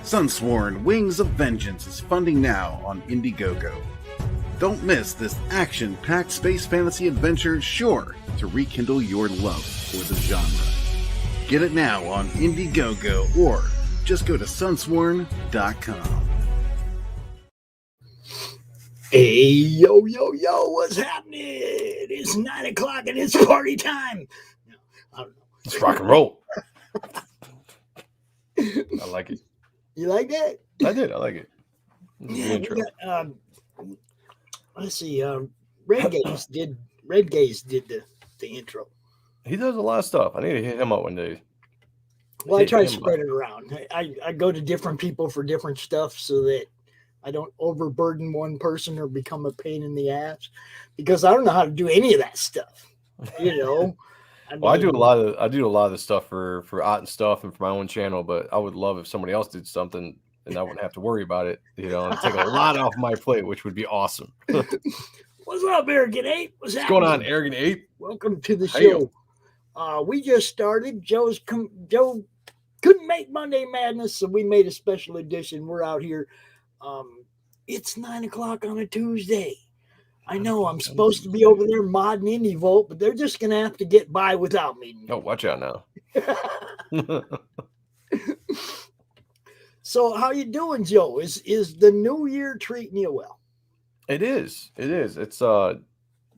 Sunsworn Wings of Vengeance is funding now on Indiegogo. Don't miss this action-packed space fantasy adventure sure to rekindle your love for the genre. Get it now on Indiegogo or just go to sunsworn.com. Hey, yo, what's happening? It's 9 o'clock and it's party time. No, I don't know. It's rock and roll. I like it. You like that? I did. I like it. Yeah, let's see. Red Gaze did the intro. He does a lot of stuff. I need to hit him up one day. Well, I try to spread it around. I go to different people for different stuff so that I don't overburden one person or become a pain in the ass, because I don't know how to do any of that stuff. You know. I do a lot of the stuff for Ott and stuff and for my own channel, but I would love if somebody else did something and I wouldn't have to worry about it, you know, and take a lot off my plate, which would be awesome. What's up, Arrogant Ape? What's going on, Arrogant Ape? Welcome to the show. We just started. Joe couldn't make Monday Madness, so we made a special edition. We're out here. It's 9 o'clock on a Tuesday. I know I'm supposed to be over there modding Indie Volt, but they're just going to have to get by without me. Oh, watch out now. So how you doing, Joe? Is the new year treating you well? It is. It's you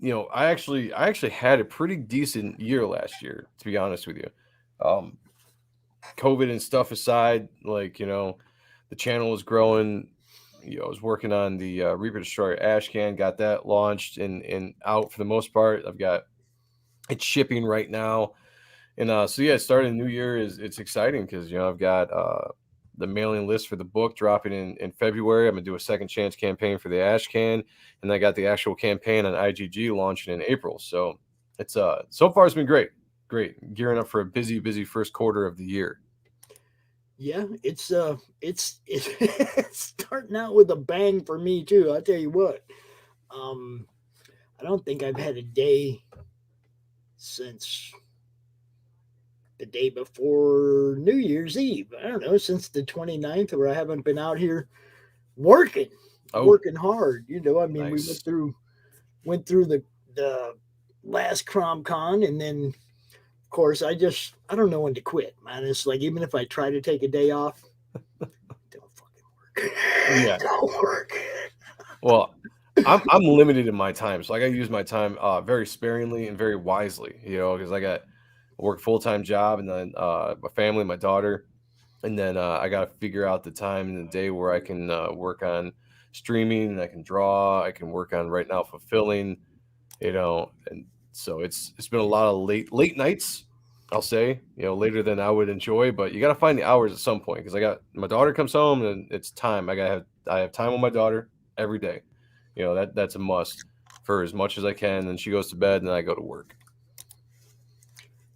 know, I actually had a pretty decent year last year, to be honest with you. COVID and stuff aside, like, you know, the channel was growing. You know, I was working on the Reaper Destroyer Ashcan, got that launched and out for the most part. It's shipping right now. And so yeah, starting the new year it's exciting because, you know, I've got the mailing list for the book dropping in February. I'm gonna do a second chance campaign for the Ashcan, and I got the actual campaign on IGG launching in April. So it's so far it's been great. Gearing up for a busy first quarter of the year. Yeah, it's starting out with a bang for me too. I'll tell you what. I don't think I've had a day since the day before New Year's Eve. I don't know, since the 29th, where I haven't been out here working hard. You know, I mean, nice. We went through the last CromCon, and then of course, I don't know when to quit, man. It's like, even if I try to take a day off, don't fucking work. Yeah. Don't work. Well, I'm limited in my time. So I got to use my time very sparingly and very wisely, you know, because I work full-time job, and then my family, my daughter. And then I got to figure out the time in the day where I can work on streaming, and I can draw, I can work on right now fulfilling, you know, and so it's been a lot of late nights, I'll say, you know, later than I would enjoy, but you got to find the hours at some point, because my daughter comes home and it's time. I have time with my daughter every day. You know, that's a must for as much as I can. Then she goes to bed and then I go to work.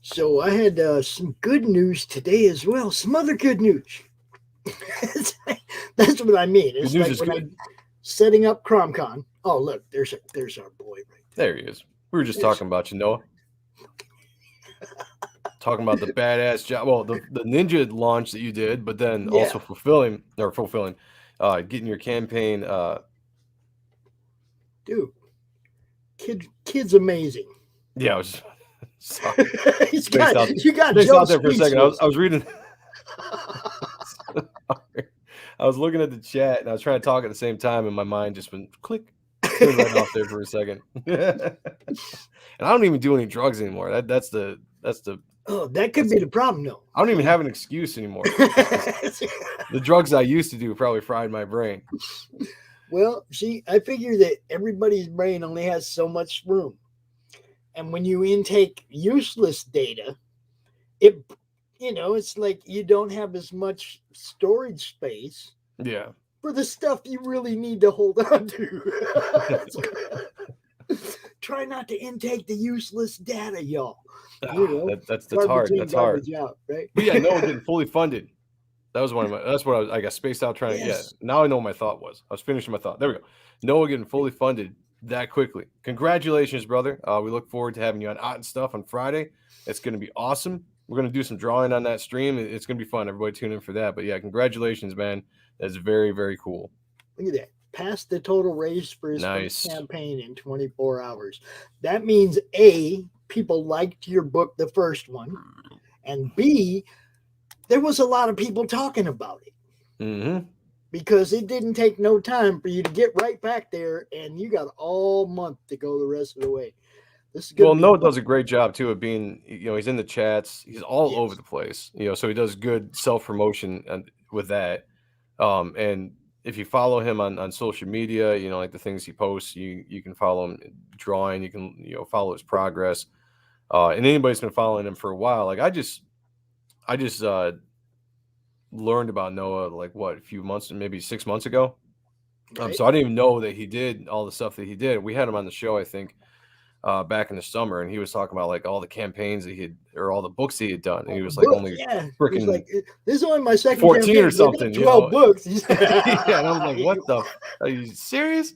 So I had some good news today as well. Some other good news. That's what I mean. It's like when I'm setting up CromCon. Oh, look, there's our boy right there. There he is. We were just talking about you, Noah. Talking about the badass job. Well, the ninja launch that you did, but then also fulfilling, getting your campaign. Dude, kid's amazing. Yeah, I was. You got Joe out there for a second. I was reading. I was looking at the chat and I was trying to talk at the same time, and my mind just went click. Right off there for a second. And I don't even do any drugs anymore. That's the oh, that could be the problem though. I don't even have an excuse anymore. The drugs I used to do probably fried my brain. Well, I figure that everybody's brain only has so much room. And when you intake useless data, it's like you don't have as much storage space. Yeah. For the stuff you really need to hold on to. try not to intake the useless data, y'all. You know, That's garbage hard. in, That's hard. garbage out, right? But yeah, Noah getting fully funded. That was one of my. That's what I got spaced out trying to. Yeah. Yes. Now I know what my thought was. I was finishing my thought. There we go. Noah getting fully funded that quickly. Congratulations, brother. We look forward to having you on Odd and Stuff on Friday. It's going to be awesome. We're going to do some drawing on that stream. It's going to be fun. Everybody tune in for that. But yeah, congratulations, man. That's very, very cool. Look at that. Passed the total raise for his Nice. first campaign in 24 hours. That means A, people liked your book, the first one, and B, there was a lot of people talking about it. Mm-hmm. Because it didn't take no time for you to get right back there, and you got all month to go the rest of the way. This is good. Well, Noah does a great job too of being, he's in the chats. He's all Yes. over the place, so he does good self-promotion with that. And if you follow him on social media, like the things he posts, you can follow him drawing, you can, follow his progress. And anybody's been following him for a while. Like I just learned about Noah like a few months, maybe 6 months ago. Right. So I didn't even know that he did all the stuff that he did. We had him on the show, I think, back in the summer, and he was talking about like all the campaigns that he had, or all the books he had done. And he was like only freaking like, this is only my second 14 campaign, or something. 12 books. Yeah, and I was like, what the? Are you serious?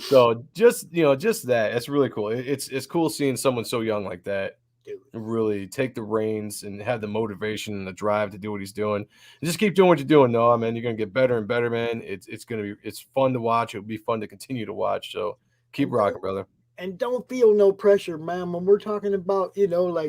So just that. That's really cool. It's cool seeing someone so young like that. Dude. Really take the reins and have the motivation and the drive to do what he's doing. And just keep doing what you're doing, Noah, man. You're gonna get better and better, man. It's fun to watch. It'll be fun to continue to watch. So keep rocking, brother. And don't feel no pressure, man. When we're talking about, the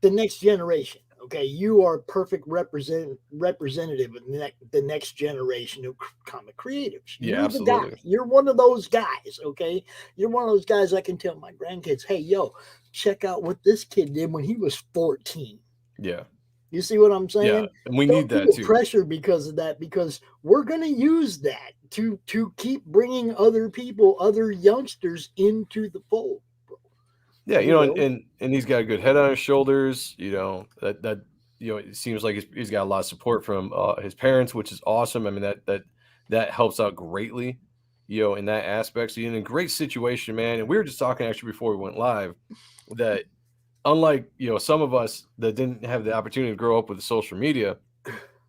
next generation. Okay, you are a perfect representative of the next generation of comic creatives. Yeah, You're absolutely. the guy. You're one of those guys, okay? You're one of those guys I can tell my grandkids, hey, yo, check out what this kid did when he was 14. Yeah. You see what I'm saying? Yeah, and we need that too. Pressure because of that, because we're going to use that to keep bringing other people, other youngsters into the fold. Yeah, and he's got a good head on his shoulders. That it seems like he's got a lot of support from his parents, which is awesome. I mean that helps out greatly, in that aspect. So you're in a great situation, man. And we were just talking actually before we went live that unlike some of us that didn't have the opportunity to grow up with social media,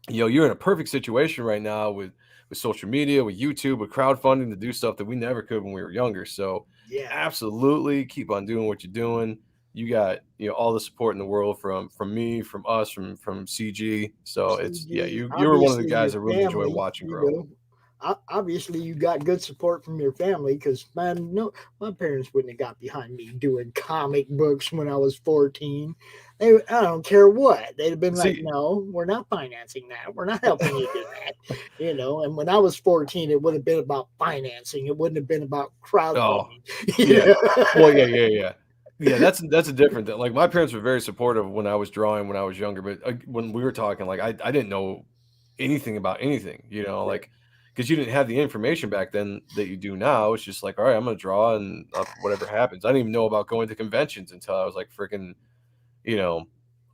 you're in a perfect situation right now with social media, with YouTube, with crowdfunding to do stuff that we never could when we were younger. So yeah, absolutely keep on doing what you're doing. You got all the support in the world from me, from us, from CG. So it's you're one of the guys I really enjoy watching grow. Obviously you got good support from your family, because man, no, my parents wouldn't have got behind me doing comic books when I was 14. I don't care what. They'd have been like, no, we're not financing that. We're not helping you do that. And when I was 14, it would have been about financing. It wouldn't have been about crowdfunding. Yeah. Well, yeah. Yeah, that's a different thing. Like my parents were very supportive when I was drawing when I was younger, but when we were talking, like I didn't know anything about anything, like because you didn't have the information back then that you do now. It's just like, all right, I'm gonna draw and whatever happens. I didn't even know about going to conventions until I was like freaking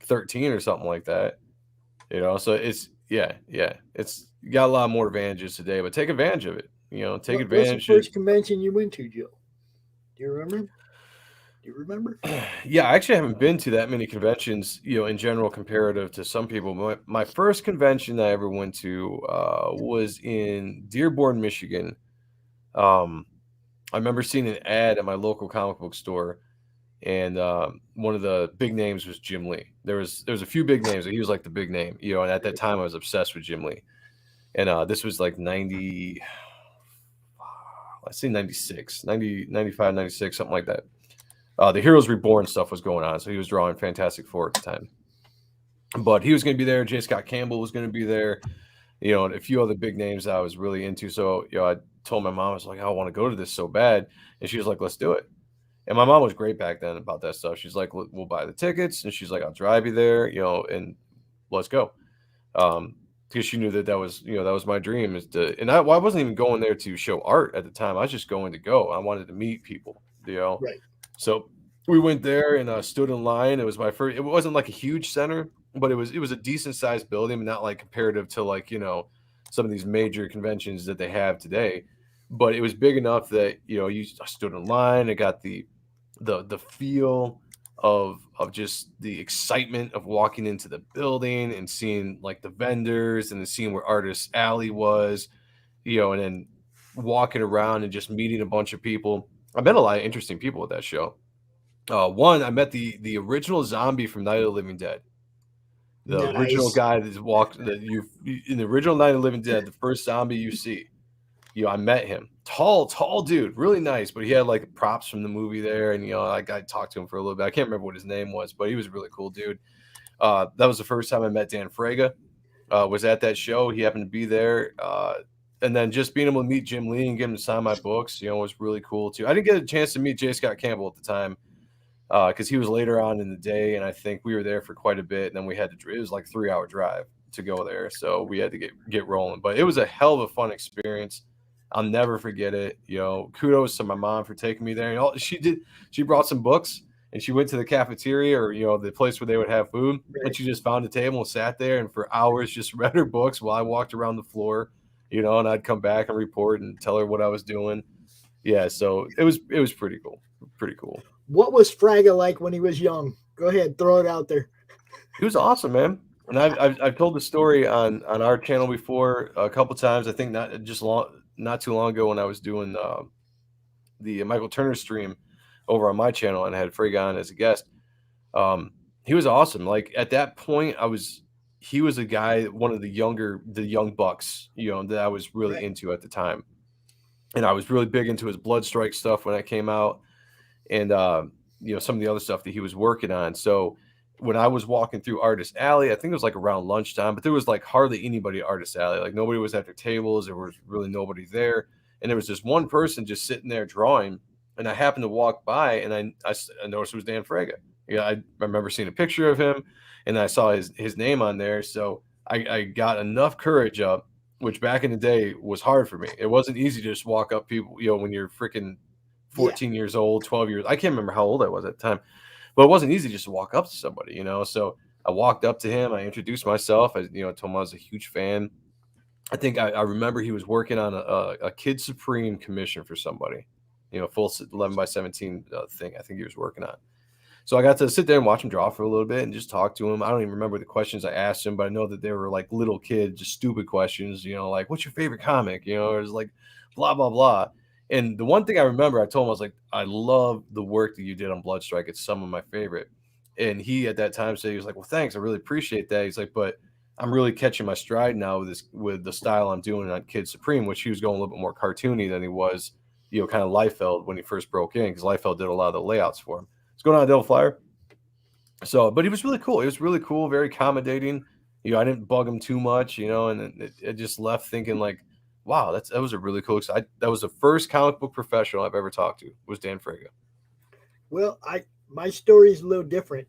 13 or something like that. So it's it's you got a lot more advantages today, but take advantage of it. Take advantage. What's the first convention you went to, Joe? Do you remember? Yeah, I actually haven't been to that many conventions, in general, comparative to some people. My first convention I ever went to was in Dearborn, Michigan. I remember seeing an ad at my local comic book store, and one of the big names was Jim Lee. There was a few big names, but he was like the big name, and at that time I was obsessed with Jim Lee. And this was like 90, let's say 96, 90, 95, 96, something like that. The Heroes Reborn stuff was going on, so he was drawing Fantastic Four at the time. But he was going to be there. J. Scott Campbell was going to be there, and a few other big names that I was really into. So, I told my mom, I was like, I want to go to this so bad. And she was like, let's do it. And my mom was great back then about that stuff. She's like, we'll buy the tickets. And she's like, I'll drive you there, and let's go. Because she knew that was, that was my dream. And I wasn't even going there to show art at the time. I was just going to go. I wanted to meet people, Right. So we went there and stood in line. It was my first. It wasn't like a huge center, but it was a decent sized building, but not like comparative to like some of these major conventions that they have today. but it was big enough that you stood in line. It got the feel of just the excitement of walking into the building and seeing like the vendors and then seeing where Artist Alley was, and then walking around and just meeting a bunch of people. I met a lot of interesting people at that show. One, I met the original zombie from Night of the Living Dead. The original Nice. guy that walked that you in the original Night of the Living Dead, the first zombie you see. I met him. Tall dude, really nice, but he had like props from the movie there, and I talked to him for a little bit. I can't remember what his name was, but he was a really cool dude. That was the first time I met Dan Frega. Was at that show. He happened to be there. And then just being able to meet Jim Lee and get him to sign my books, was really cool too. I didn't get a chance to meet J. Scott Campbell at the time because he was later on in the day, and I think we were there for quite a bit. And then we had to. It was like 3-hour drive to go there, so we had to get rolling. But it was a hell of a fun experience. I'll never forget it. Kudos to my mom for taking me there. And she brought some books and she went to the cafeteria or, the place where they would have food. Right. And she just found a table and sat there and for hours just read her books while I walked around the floor, and I'd come back and report and tell her what I was doing. Yeah. So it was pretty cool. Pretty cool. What was Fraga like when he was young? Go ahead, throw it out there. He was awesome, man. And I've told the story on our channel before a couple times. I think not too long ago when I was doing the Michael Turner stream over on my channel and I had Frega on as a guest. He was awesome. Like at that point, he was a guy, one of the young bucks, that I was really Right. into at the time. And I was really big into his Bloodstrike stuff when that came out. And, some of the other stuff that he was working on. So when I was walking through Artist Alley, I think it was like around lunchtime, but there was like hardly anybody at Artist Alley. Like nobody was at their tables. There was really nobody there. And there was just one person just sitting there drawing. And I happened to walk by and I noticed it was Dan Frega. I remember seeing a picture of him and I saw his name on there. So I got enough courage up, which back in the day was hard for me. It wasn't easy to just walk up people, when you're freaking 14 years old, 12 years. I can't remember how old I was at the time. But it wasn't easy just to walk up to somebody, So I walked up to him. I introduced myself. I told him I was a huge fan. I think I remember he was working on a Kid Supreme commission for somebody, full 11x17 thing. I think he was working on. So I got to sit there and watch him draw for a little bit and just talk to him. I don't even remember the questions I asked him, but I know that they were like little kid, just stupid questions, like, what's your favorite comic? It was like, blah, blah, blah. And the one thing I remember, I told him, I was like, I love the work that you did on Bloodstrike. It's some of my favorite. And he at that time said, he was like, well, thanks. I really appreciate that. He's like, but I'm really catching my stride now with the style I'm doing on Kid Supreme, which he was going a little bit more cartoony than he was, kind of Liefeld when he first broke in, because Liefeld did a lot of the layouts for him. What's going on, Devil Flyer? So, but he was really cool. It was really cool, very accommodating. I didn't bug him too much, and it just left thinking like, wow, that was a really cool. That was the first comic book professional I've ever talked to was Dan Frega. Well, my story is a little different.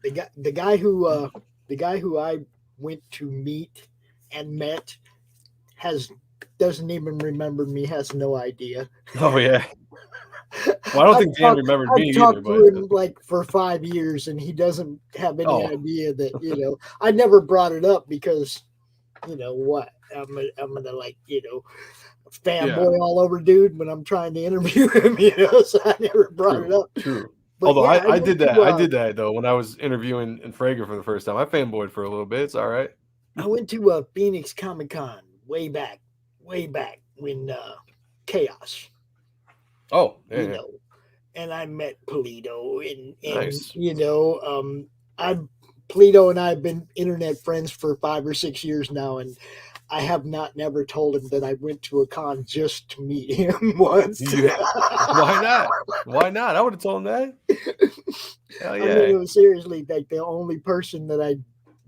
The guy who I went to meet and met doesn't even remember me. Has no idea. Oh yeah. Well, I don't think Dan remembered me either. I've talked to him like for 5 years, and he doesn't have any idea that I never brought it up because what I'm gonna like fanboy all over dude when I'm trying to interview him, so I never brought it up. True. But although yeah, I did that. I did that though when I was interviewing in Frega for the first time. I fanboyed for a little bit. It's all right. I went to Phoenix Comic Con way back when Chaos. Oh, yeah. And I met Polito and Nice. Polito and I have been internet friends for 5 or 6 years now, and I have never told him that I went to a con just to meet him once. Yeah. Why not? Why not? I would have told him that. Hell yeah. I mean, it was seriously like the only person that I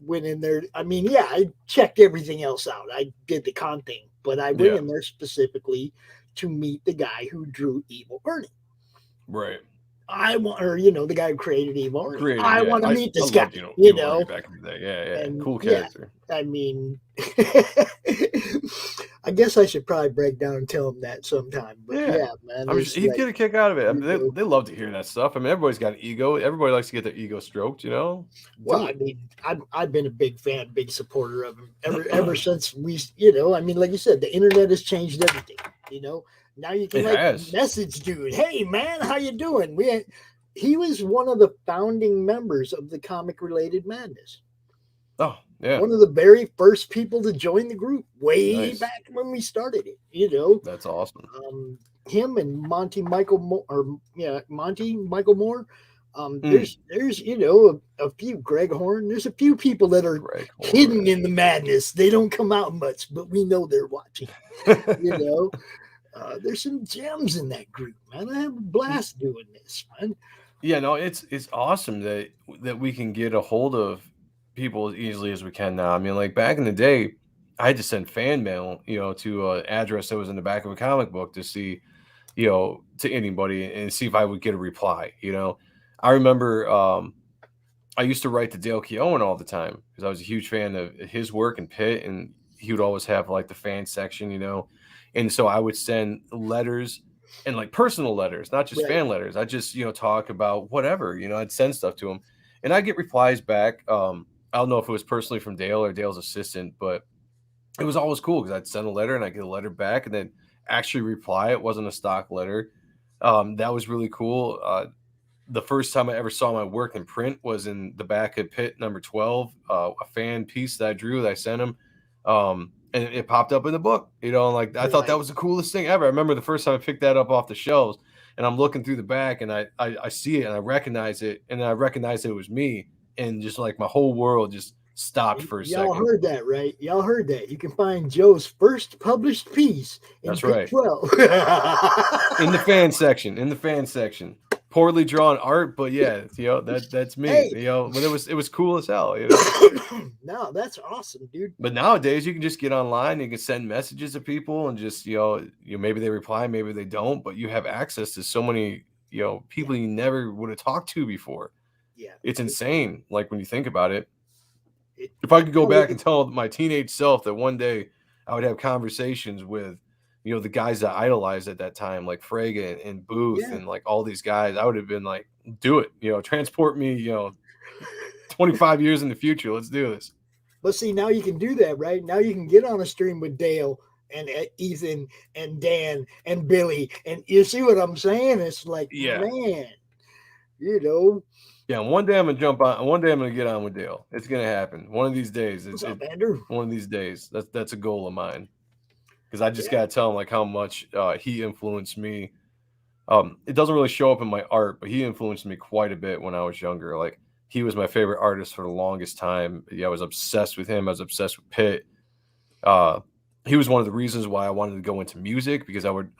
went in there. I mean, yeah, I checked everything else out. I did the con thing, but I went in there specifically to meet the guy who drew Evil Ernie. Right. The guy who created Evil Ernie. I want to meet this guy. Back in the day. Yeah. And, cool character. I mean, I guess I should probably break down and tell him that sometime. But yeah man. He'd get a kick out of it. I mean, they love to hear that stuff. I mean, everybody's got an ego. Everybody likes to get their ego stroked, Well, I mean, I've been a big fan, big supporter of him ever since we, I mean, like you said, the internet has changed everything, Now you can It like has. message dude, hey man, how you doing? He was one of the founding members of the Comic Related Madness. Oh, yeah. One of the very first people to join the group way Nice. back when we started it. You know, That's awesome. him and Monty Michael Moore, Monty Michael Moore. Mm. There's you know a few Greg Horn. There's a few people that are Greg hidden Horn. in the madness. They don't come out much, but we know they're watching. You know, there's some gems in that group, man. I have a blast doing this, man. Yeah, no, it's awesome that we can get a hold of people as easily as we can now. I mean, like back in the day, I had to send fan mail, to an address that was in the back of a comic book to see, to anybody and see if I would get a reply. I remember I used to write to Dale Keown all the time because I was a huge fan of his work and Pitt, and he would always have like the fan section, and so I would send letters and like personal letters, not just Right. fan letters. I just talk about whatever, I'd send stuff to him, and I get replies back. I don't know if it was personally from Dale or Dale's assistant, but it was always cool because I'd send a letter and I get a letter back and then actually reply. It wasn't a stock letter. That was really cool. The first time I ever saw my work in print was in the back of Pit number 12, a fan piece that I drew that I sent him. And it popped up in the book, and like I thought that was the coolest thing ever. I remember the first time I picked that up off the shelves and I'm looking through the back and I see it and I recognize it, and then I recognize it was me, and just like my whole world just stopped for a second. Y'all heard that, right? Y'all heard that. You can find Joe's first published piece in That's Pit right. 12. In the fan section. Poorly drawn art, but yeah, that's me. Hey. But it was cool as hell. No, that's awesome, dude. But nowadays you can just get online, you can send messages to people, and just maybe they reply, maybe they don't, but you have access to so many people you never would have talked to before. Yeah, it's insane. Like when you think about it, if I could go back and tell my teenage self that one day I would have conversations with the guys that I idolized at that time, like Frege and Booth and like all these guys, I would have been like, do it, transport me, 25 years in the future. Let's do this. But see, now you can do that, right? Now you can get on a stream with Dale and Ethan and Dan and Billy. And you see what I'm saying? It's like, man, Yeah, one day I'm going to jump on. One day I'm going to get on with Dale. It's going to happen. One of these days. What's up, Andrew? One of these days. That's a goal of mine. Because I just got to tell him like how much he influenced me. It doesn't really show up in my art, but he influenced me quite a bit when I was younger. Like he was my favorite artist for the longest time. Yeah, I was obsessed with him. I was obsessed with Pitt. He was one of the reasons why I wanted to go into music, because I would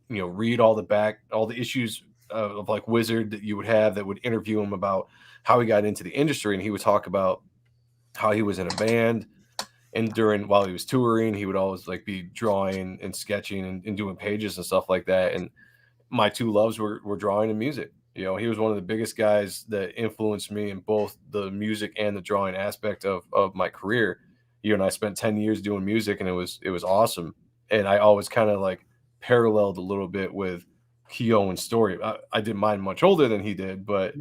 read all the issues of like Wizard that you would have that would interview him about how he got into the industry, and he would talk about how he was in a band, and while he was touring, he would always like be drawing and sketching and doing pages and stuff like that. And my two loves were drawing and music. He was one of the biggest guys that influenced me in both the music and the drawing aspect of my career. And I spent 10 years doing music, and it was awesome. And I always kind of like paralleled a little bit with Keown's story. I didn't mind much older than he did, but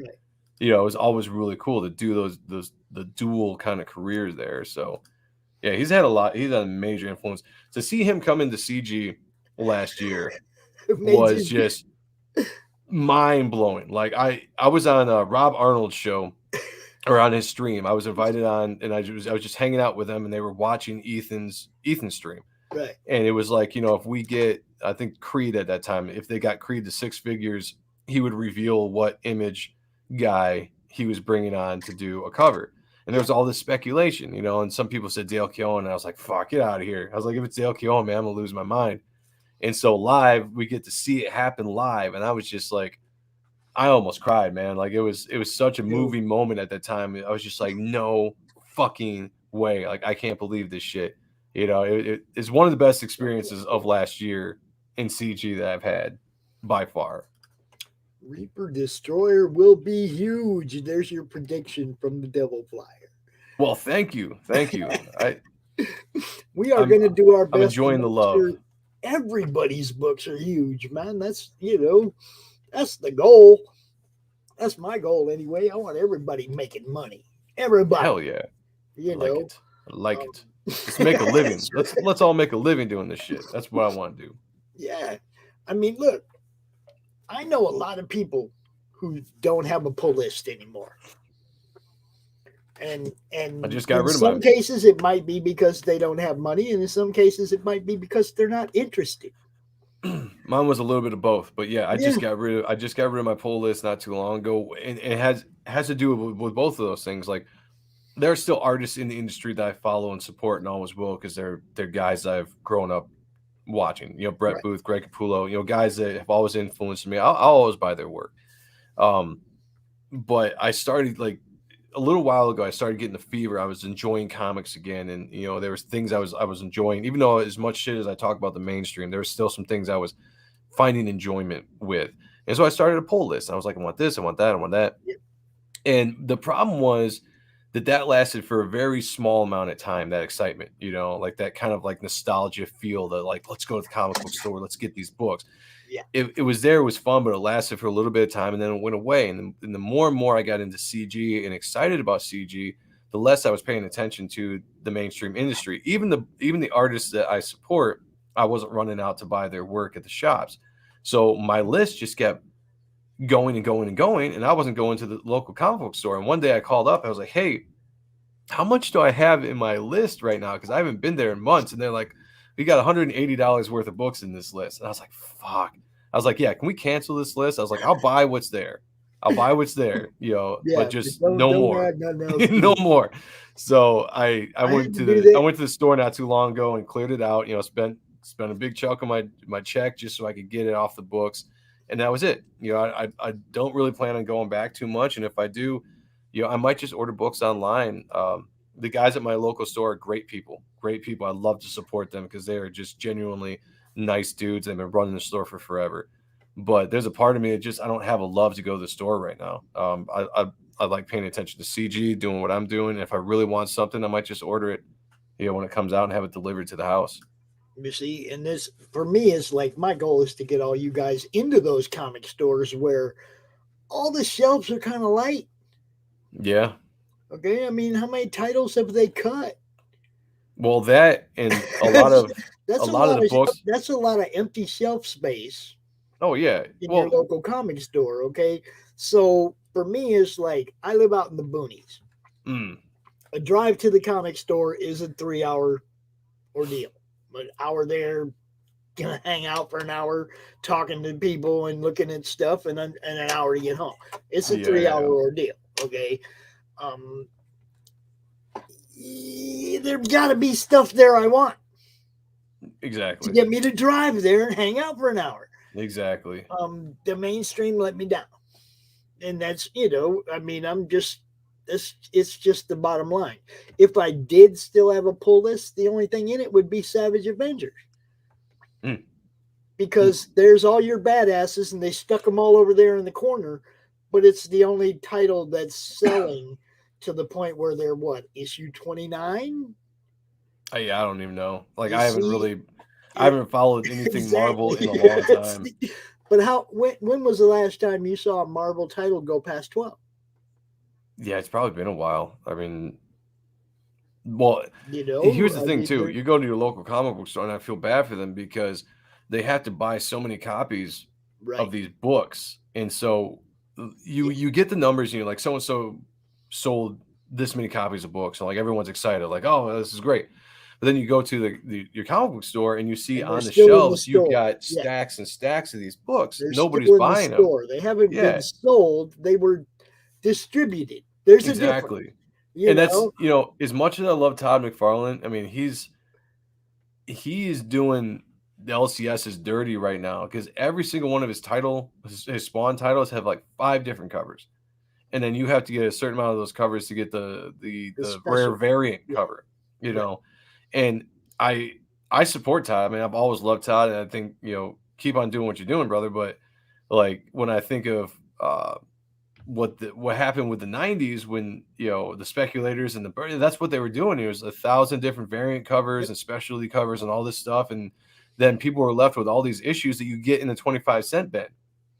it was always really cool to do the dual kind of careers there. So yeah, he's had a major influence. To see him come into CG last year was just mind blowing. Like I was on Rob Arnold's show, or on his stream. I was invited on, and I was just hanging out with them, and they were watching Ethan's stream. Right. And it was like, if we get, I think Creed at that time, if they got Creed to 6 figures, he would reveal what Image guy he was bringing on to do a cover. And there was all this speculation, and some people said Dale Keown, and I was like, fuck, get out of here. I was like, if it's Dale Keown, man, I'm gonna lose my mind. And so live, we get to see it happen live, and I was just like, I almost cried, man. Like it was such a movie moment at that time. I was just like, no fucking way. Like I can't believe this shit. It's one of the best experiences of last year in CG that I've had by far. Reaper Destroyer will be huge. There's your prediction from the Devil Flyer. Well, thank you. We are going to do our best. I'm enjoying the love. Everybody's books are huge, man. That's, that's the goal. That's my goal anyway. I want everybody making money. Everybody. Hell yeah. I like it. Let's make a living. Let's all make a living doing this shit. That's what I want to do. Yeah. I mean, look, I know a lot of people who don't have a pull list anymore. And I and just got in rid of some mine. cases it might be because they don't have money, and in some cases it might be because they're not interested. Mine was a little bit of both, but yeah, Yeah, I just got rid of my pull list not too long ago, and it has to do with both of those things. Like there are still artists in the industry that I follow and support and always will because they're guys that I've grown up watching. You know, Brett right. Booth, Greg Capullo, you know, guys that have always influenced me. I'll always buy their work. Um, but I started like a little while ago. I started getting the fever. I was enjoying comics again, and you know, there was things I was enjoying. Even though as much shit as I talk about the mainstream, there was still some things I was finding enjoyment with. And so I started a poll list. I was like, I want this, I want that, I want that. Yeah, And the problem was that lasted for a very small amount of time, that excitement, you know, like that kind of like nostalgia feel that like, let's go to the comic book store, let's get these books. yeah, It was there, it was fun, but it lasted for a little bit of time and then it went away. And the more and more I got into CG and excited about CG, the less I was paying attention to the mainstream industry. Even the artists that I support, I wasn't running out to buy their work at the shops. So my list just kept going and going and going, and I wasn't going to the local comic book store. And one day I called up, I was like, "Hey, how much do I have in my list right now? Because I haven't been there in months." And they're like, "We got $180 worth of books in this list." And I was like, "Fuck." I was like, "Yeah, can we cancel this list?" I was like, "I'll buy what's there. I'll buy what's there, you know, but yeah. But just no don't more, add nothing else to no it. more." So I I had went to to do I that. went to the store not too long ago and cleared it out. You know, spent a big chunk of my check just so I could get it off the books, and that was it. You know, I don't really plan on going back too much, and if I do, you know, I might just order books online. The guys at my local store are great people, great people. I love to support them because they are just genuinely nice dudes. They've been running the store for forever. But there's a part of me that just I don't have a love to go to the store right now. I like paying attention to CG, doing what I'm doing. If I really want something, I might just order it, you know, when it comes out and have it delivered to the house. You see, and this for me is like my goal is to get all you guys into those comic stores where all the shelves are kind of light. Yeah. Okay, I mean, how many titles have they cut? Well, that and that's a that's a lot of lot the of books. that's a lot of empty shelf space Oh yeah. in your Well, local comic store. Okay, so for me, it's like I live out in the boonies. mm, A drive to the comic store is a 3 hour ordeal. An hour there, gonna hang out for an hour, talking to people and looking at stuff, and an hour to get home. It's a yeah, 3 hour yeah, ordeal. Okay, um, there's got to be stuff there I want to exactly, get me to drive there and hang out for an hour. exactly. The mainstream let me down, and that's I mean, I'm just it's just the bottom line. If I did still have a pull list, the only thing in it would be Savage Avengers Mm, mm. because there's all your badasses and they stuck them all over there in the corner, but it's the only title that's selling to the point where they're what, issue 29. I don't even know. Like You see, I haven't followed anything exactly. Marvel in a long time. But how? When was the last time you saw a Marvel title go past 12? Yeah, it's probably been a while. I mean, well, here's the I thing mean, too. they're You go to your local comic book store, and I feel bad for them because they have to buy so many copies of right. these books, and so Yeah, you get the numbers, and you're like, so and so sold this many copies of books, and like everyone's excited, like, oh, this is great. But then you go to your comic book store, and you see and they're on the still in the shelves you've store. got Yeah, stacks and stacks of these books. they're Nobody's still in the buying them. store. They haven't been Yeah, sold. They were distributed. There's a difference. exactly. You And that's, know. you know, as much as I love Todd McFarlane, I mean, he is doing the LCS's dirty right now because every single one of his Spawn titles have like 5 different covers, and then you have to get a certain amount of those covers to get The the rare special. variant Yeah. cover, you Right. know. And I support Todd. I mean, I've always loved Todd, and I think, you know, keep on doing what you're doing, brother. But like when I think of what happened with the 90s when, you know, the speculators and that's what they were doing. It was 1,000 different variant covers Yep. and specialty covers and all this stuff, and then people were left with all these issues that you get in the 25-cent bin.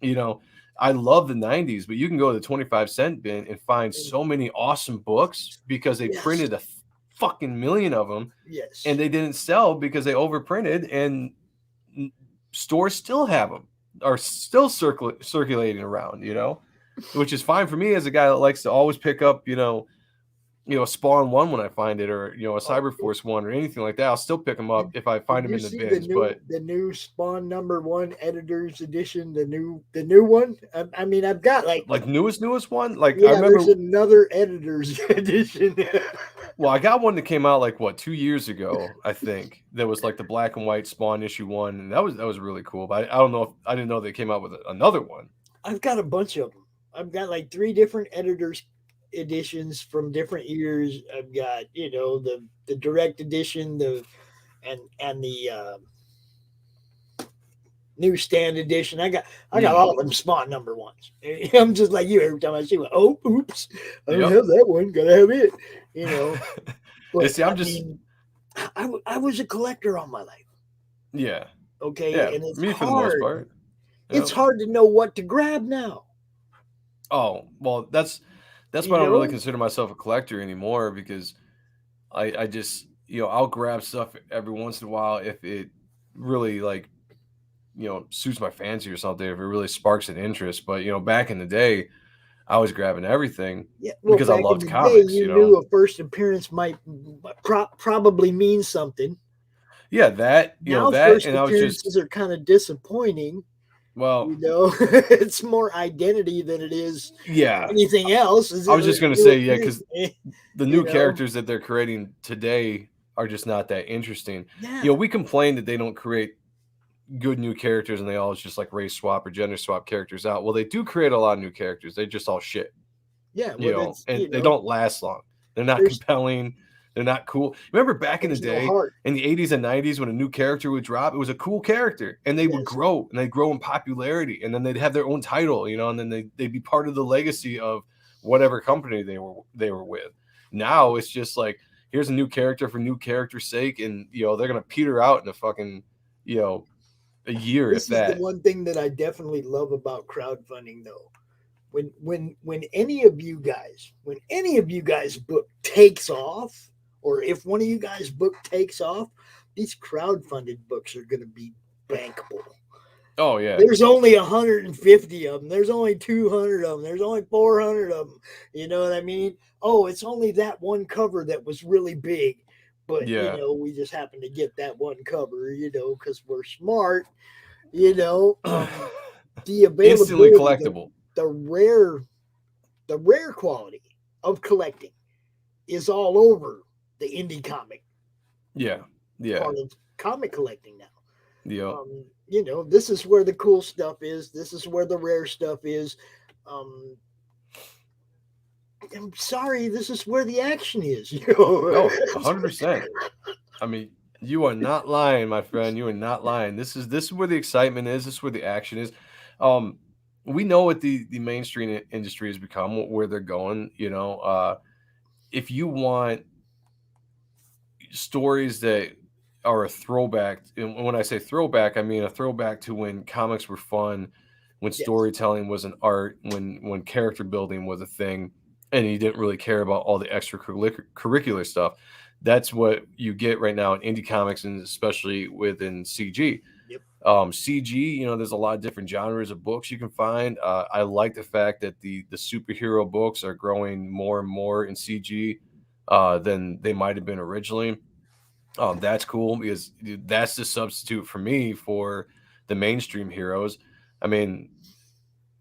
You know, I love the 90s, but you can go to the 25-cent bin and find And so many awesome books because they yes. printed a fucking million of them, and Yes. they didn't sell because they overprinted, and stores still have them, are still circulating around, which is fine for me as a guy that likes to always pick up, a Spawn 1 when I find it, or a Cyberforce 1 or anything like that. I'll still pick them up if I find them in the bins. The new Spawn #1 Editor's Edition, the new one. I mean, I've got like newest one. Like yeah, I remember there's another Editor's Edition. Well, I got one that came out like 2 years ago, I think. That was like the black and white Spawn issue 1, and that was really cool. But I don't know if I didn't know they came out with another one. I've got a bunch of them. I've got like 3 different editors editions from different years. I've got the direct edition, and the newsstand edition. I got all of them Spawn #1s. I'm just like you. Every time I see one, oh, oops, I don't have that one. Gotta have it. But see, I was a collector all my life. Yeah. Okay. Yeah. And it's me hard. For the most part. It's hard to know what to grab now. Oh well, that's why I don't really consider myself a collector anymore, because I just I'll grab stuff every once in a while if it really suits my fancy or something, if it really sparks an interest. But back in the day, I was grabbing everything because I loved comics. You knew a first appearance might probably mean something. Yeah, that now that first and appearances are kind of disappointing. Well, it's more identity than it is anything else. I was just going to say, because the new characters that they're creating today are just not that interesting. Yeah. We complain that they don't create good new characters and they always just like race swap or gender swap characters out. Well, they do create a lot of new characters. They just all shit. Yeah. They don't last long. They're not compelling. They're not cool. Remember back in the day, in the 80s and 90s, when a new character would drop, it was a cool character, and they would grow, and they'd grow in popularity, and then they'd have their own title, and then they'd be part of the legacy of whatever company they were with. Now it's just like, here's a new character for new character's sake, and they're gonna peter out in a fucking a year. This is the one thing that I definitely love about crowdfunding, though. When any of you guys book takes off, or if one of you guys' book takes off, these crowdfunded books are going to be bankable. Oh, yeah. There's only 150 of them. There's only 200 of them. There's only 400 of them. You know what I mean? Oh, it's only that one cover that was really big. But, we just happen to get that one cover, because we're smart. The availability. Instantly collectible. The rare quality of collecting is all over the indie comic. Yeah. Part of comic collecting now. Yeah. This is where the cool stuff is. This is where the rare stuff is. I'm sorry, this is where the action is. Oh, 100%. I mean, you are not lying, my friend. You are not lying. This is where the excitement is. This is where the action is. We know what the mainstream industry has become, where they're going. If you want stories that are a throwback, and when I say throwback, I mean a throwback to when comics were fun, when storytelling was an art, when character building was a thing, and you didn't really care about all the extracurricular stuff. That's what you get right now in indie comics, and especially within CG. CG, there's a lot of different genres of books you can find. I like the fact that the superhero books are growing more and more in CG than they might have been originally. That's cool, because that's the substitute for me for the mainstream heroes. I mean,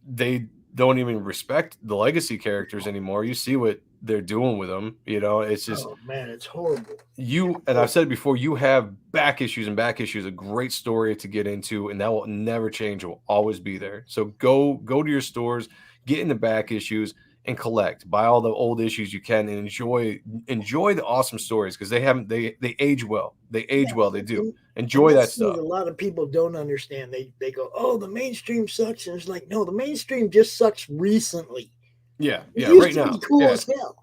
they don't even respect the legacy characters anymore. You see what they're doing with them. It's just, oh man, it's horrible. And I've said it before, you have back issues, a great story to get into, and that will never change. It will always be there. So go to your stores, get in the back issues, and collect. Buy all the old issues you can, and enjoy the awesome stories, because they age well. They age well. They do. Enjoy that stuff. A lot of people don't understand. They go, oh, the mainstream sucks, and it's like, no, the mainstream just sucks recently. Yeah, it used right to now. Be cool as hell.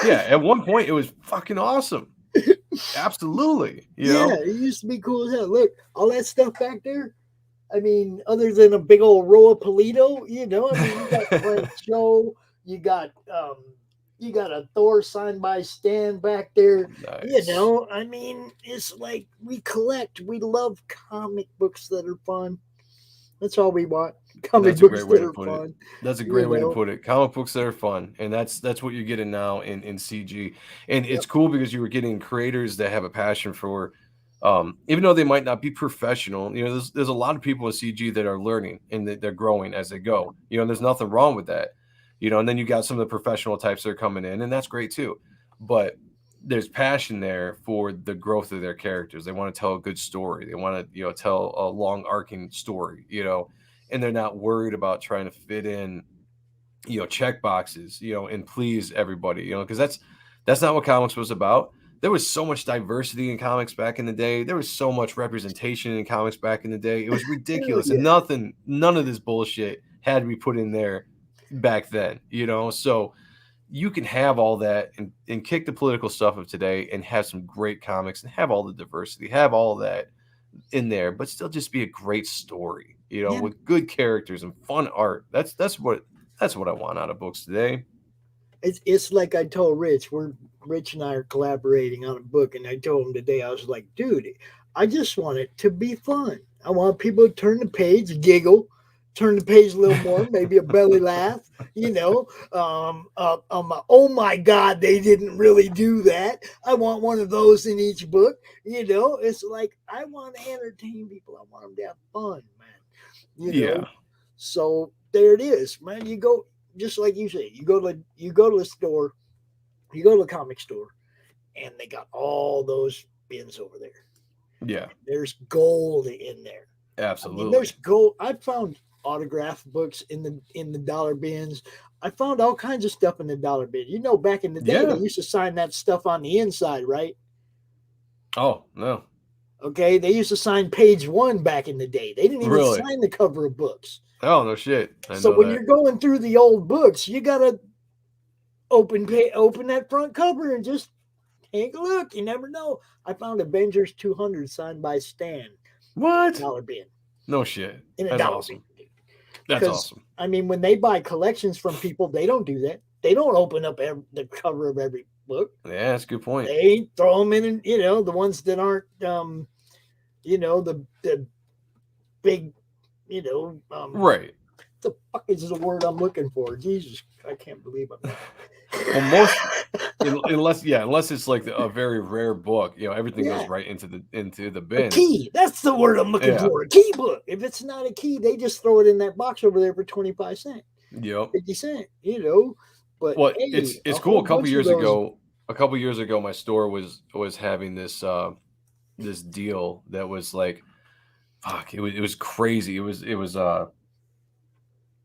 Yeah, at one point it was fucking awesome. Absolutely. It used to be cool as hell. Look, all that stuff back there. I mean, other than a big old row of Polito, you got Frank Cho, you got You got a Thor signed by Stan back there. Nice. I mean, it's like we collect. We love comic books that are fun. That's all we want. Comic That's a books great way that to are put it. fun. That's a You great way to know. put it. Comic books that are fun, and that's what you're getting now in CG. And it's Yep. cool because you were getting creators that have a passion for, even though they might not be professional. There's a lot of people in CG that are learning and they're growing as they go. And there's nothing wrong with that. And then you got some of the professional types that are coming in, and that's great too. But there's passion there for the growth of their characters. They want to tell a good story. They want to tell a long arcing story. And they're not worried about trying to fit in, check boxes, and please everybody, because that's not what comics was about. There was so much diversity in comics back in the day. There was so much representation in comics back in the day. It was Hell ridiculous, and yeah. none of this bullshit had to be put in there back then. So you can have all that and kick the political stuff of today and have some great comics and have all the diversity, have all that in there, but still just be a great story, Yeah. with good characters and fun art. That's what I want out of books today. It's like I told Rich. Rich and I are collaborating on a book, and I told him today. I was like, dude, I just want it to be fun. I want people to turn the page, giggle, turn the page a little more, maybe a belly laugh. Oh my God, they didn't really do that. I want one of those in each book. It's like I want to entertain people. I want them to have fun, man. You know, Yeah, so there it is, man. You go just like you say. You go to the store. You go to the comic store, and they got all those bins over there. yeah, There's gold in there. I mean, there's absolutely. gold. I found autograph books in the dollar bins. I found all kinds of stuff in the dollar bin. Back in the day, they Yeah. used to sign that stuff on the inside, right? Oh no, Okay, they used to sign page one back in the day. They didn't even really? sign the cover of books. Oh no, shit. I So know when that. you're going through the old books, you gotta open that front cover and just take a look. You never know. I found Avengers 200 signed by Stan in a What? dollar bin. No shit. In a That's dollar bin. awesome. That's Because awesome. I mean, when they buy collections from people, they don't do that. They don't open up the cover of every book. Yeah, that's a good point. They throw them in, and the ones that aren't, the big, you know, um, Right. the fuck is the word I'm looking for? Jesus, I can't believe I'm. Well, unless it's like a very rare book, everything goes Yeah, right into the a bins. key. That's the word I'm looking Yeah. for. A key book. If it's not a key, they just throw it in that box over there for 25 cents, Yep. 50 cents, But Well, hey, it's a cool. whole bunch of those. A couple years ago, my store was having this deal that was like, fuck, it was crazy. It was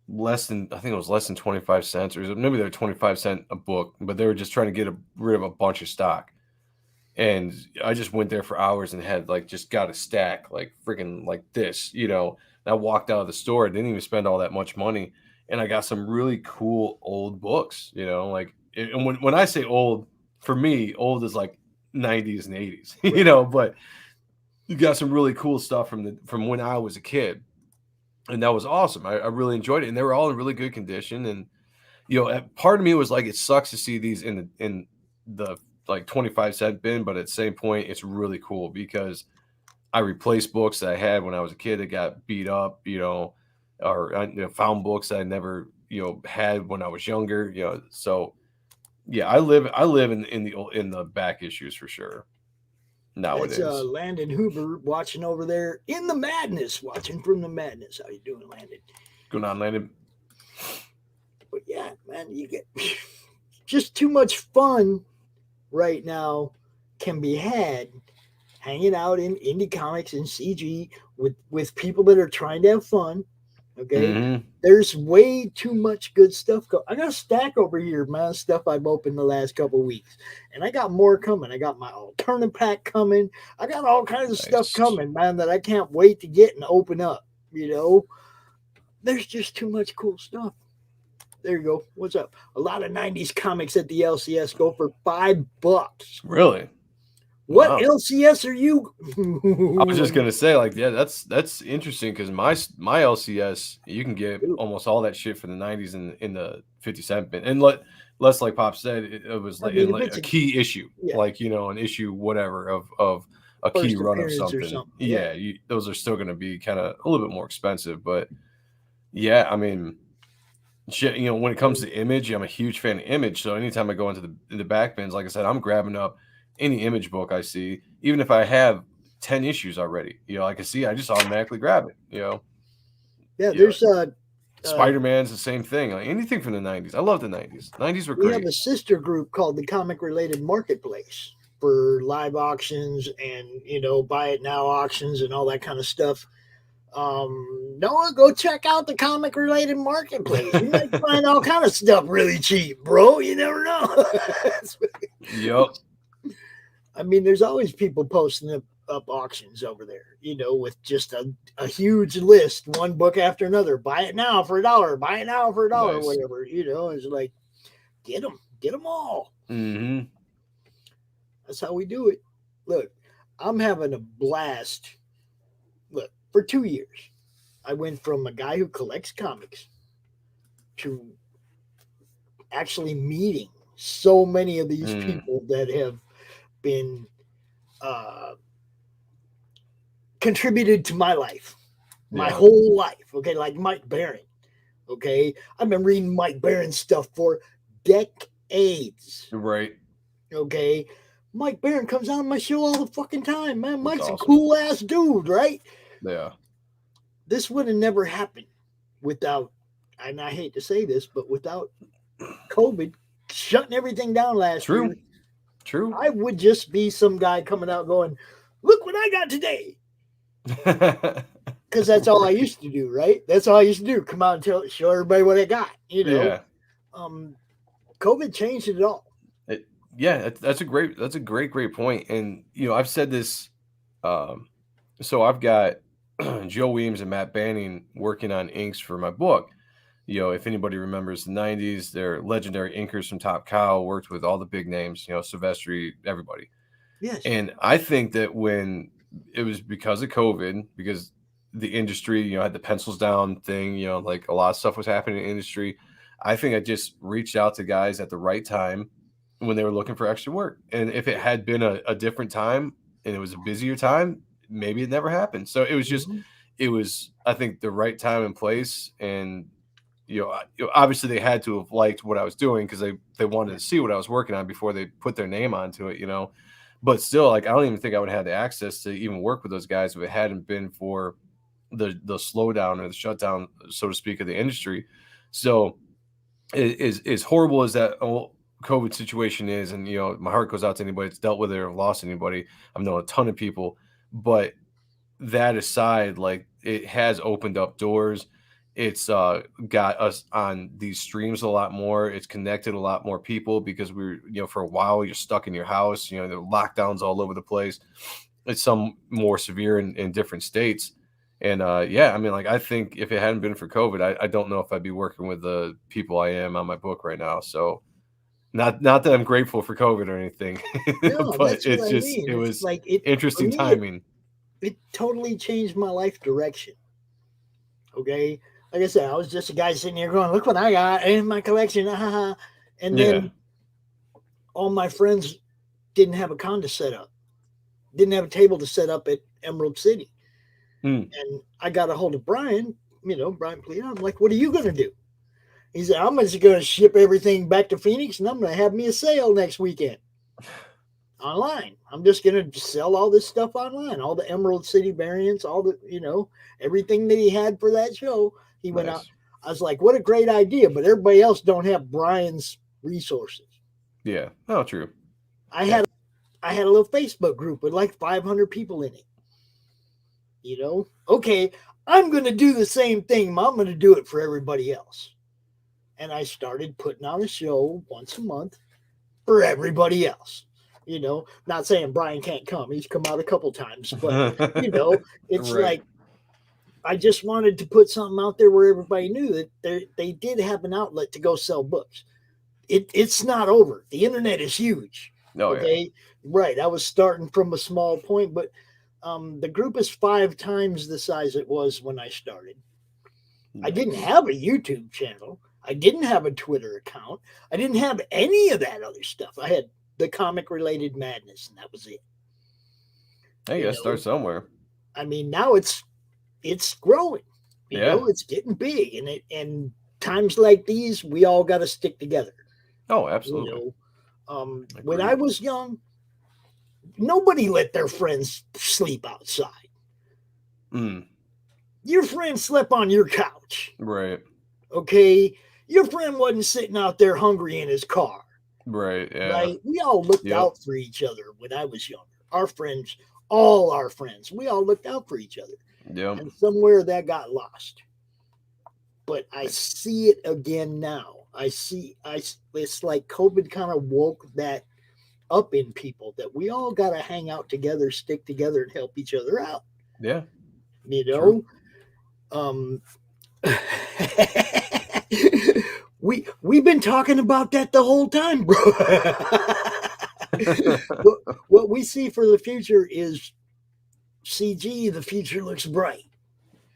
less than, I think it was less than 25 cents, or maybe they were 25 cents a book, but they were just trying to get rid of a bunch of stock. And I just went there for hours and had like just got a stack like freaking like this. And I walked out of the store, didn't even spend all that much money, and I got some really cool old books. Like, and when I say old, for me, old is like 90s and 80s, Right. but you got some really cool stuff from when I was a kid, and that was awesome. I really enjoyed it, and they were all in really good condition. And part of me was like, it sucks to see these in the like 25-cent bin, but at the same point, it's really cool because I replaced books that I had when I was a kid that got beat up, or found books that I never had when I was younger. So yeah, I live in the back issues for sure That's nowadays. Landon Huber watching over there in the madness, watching from the madness. How you doing, Landon? Going on, Landon. But yeah, man, you get just too much fun right now can be had hanging out in indie comics and CG with people that are trying to have fun. Okay, Hmm. there's way too much good stuff. I got a stack over here, man. Stuff I've opened the last couple of weeks, and I got more coming. I got my alternate pack coming. I got all kinds of stuff Nice. coming, man, that I can't wait to get and open up. There's just too much cool stuff. There you go. What's up? A lot of 90s comics at the LCS go for $5. Really? What Wow. LCS are you? I was just gonna say, like, yeah, that's interesting because my LCS, you can get Dude, almost all that shit for the 90s in the 50-cent bin. And less like Pop said, it was I like mean, in if like it's a key issue, yeah, like an issue whatever of a key first run of appearance or something. something. Yeah, those are still going to be kind of a little bit more expensive, but yeah, I mean, shit, when it comes to Image, I'm a huge fan of Image. So anytime I go into the back bins, like I said, I'm grabbing up any Image book I see, even if I have 10 issues already. I can see, I just automatically grab it. Yeah, Yeah, there's Spider-Man's the same thing. Like anything from the 90s. I love the 90s. 90s were we have great. a sister group called the Comic Related Marketplace for live auctions and buy it now auctions and all that kind of stuff. Noah, go check out the Comic Related Marketplace. You might find all kind of stuff really cheap, bro. You never know. Yep. I mean, there's always people posting up auctions over there, with just a huge list, one book after another. Buy it now for $1. Buy it now for $1, Nice. whatever. It's like, get them all. Mm-hmm. That's how we do it. Look, I'm having a blast. Look, for 2 years, I went from a guy who collects comics to actually meeting so many of these people that have been contributed to my life, my whole life. Okay, like Mike Barron. Okay, I've been reading Mike Barron stuff for decades. Right. Okay, Mike Barron comes on my show all the fucking time, man. Mike's awesome. a cool ass dude, right? Yeah. This would have never happened without, and I hate to say this, but without COVID shutting everything down last year. True. I would just be some guy coming out going, look what I got today. Because that's all I used to do, right? That's all I used to do. Come out and show everybody what I got, Yeah. COVID changed it all. That's a great point. And I've said this. So I've got Joe Weems and Matt Banning working on inks for my book. If anybody remembers the 90s, they're legendary inkers from Top Cow, worked with all the big names, Silvestri, everybody. Yes. And I think that when it was because of COVID, because the industry, had the pencils down thing, like a lot of stuff was happening in the industry. I think I just reached out to guys at the right time when they were looking for extra work. And if it had been a different time and it was a busier time, maybe it never happened. So it was just, it was, I think, the right time and place. And, obviously they had to have liked what I was doing because they wanted to see what I was working on before they put their name onto it, But still, like, I don't even think I would have had the access to even work with those guys if it hadn't been for the slowdown or the shutdown, so to speak, of the industry. So as horrible as that COVID situation is, and my heart goes out to anybody that's dealt with it or lost anybody. I've known a ton of people, but that aside, like, it has opened up doors. It's got us on these streams a lot more. It's connected a lot more people because we're, for a while you're stuck in your house. There are lockdowns all over the place. It's some more severe in different states. And I mean, like, I think if it hadn't been for COVID, I don't know if I'd be working with the people I am on my book right now. So not that I'm grateful for COVID or anything, No, but that's it's what just, I mean. it It's was like interesting for me, timing. It totally changed my life direction. Okay. Like I said, I was just a guy sitting here going, look what I got in my collection. And then all my friends didn't have a condo set up, didn't have a table to set up at Emerald City. And I got a hold of Brian, Brian Polito. I'm like, what are you going to do? He said, I'm just going to ship everything back to Phoenix and I'm going to have me a sale next weekend online. I'm just going to sell all this stuff online, all the Emerald City variants, all the, everything that he had for that show. He went out. I was like, what a great idea. But everybody else don't have Brian's resources. Yeah. Oh, true. I had a little Facebook group with like 500 people in it. Okay, I'm going to do the same thing. I'm going to do it for everybody else. And I started putting on a show once a month for everybody else. Not saying Brian can't come. He's come out a couple times, but it's Right. like, I just wanted to put something out there where everybody knew that they did have an outlet to go sell books. It's not over. The internet is huge. Oh, okay. Yeah. Right. I was starting from a small point, but the group is 5 times the size it was when I started. Nice. I didn't have a YouTube channel. I didn't have a Twitter account. I didn't have any of that other stuff. I had the comic related madness, and that was it. Hey, you You gotta start know, somewhere. I mean, now it's growing. Yeah. It's getting big, and times like these, we all got to stick together. Oh, You absolutely. know, when I Agreed. was young, nobody let their friends sleep outside. Mm, Your friend slept on your couch. right. Okay, your friend wasn't sitting out there hungry in his car. Right. Yeah. Right? We all looked Yep. out for each other when I was younger. Our friends, all our friends, we all looked out for each other. Yep. And somewhere that got lost. But I see it again now. It's like COVID kind of woke that up in people that we all got to hang out together, stick together, and help each other out. Yeah. You True. know, we've been talking about that the whole time, bro. What we see for the future is CG. The future looks bright.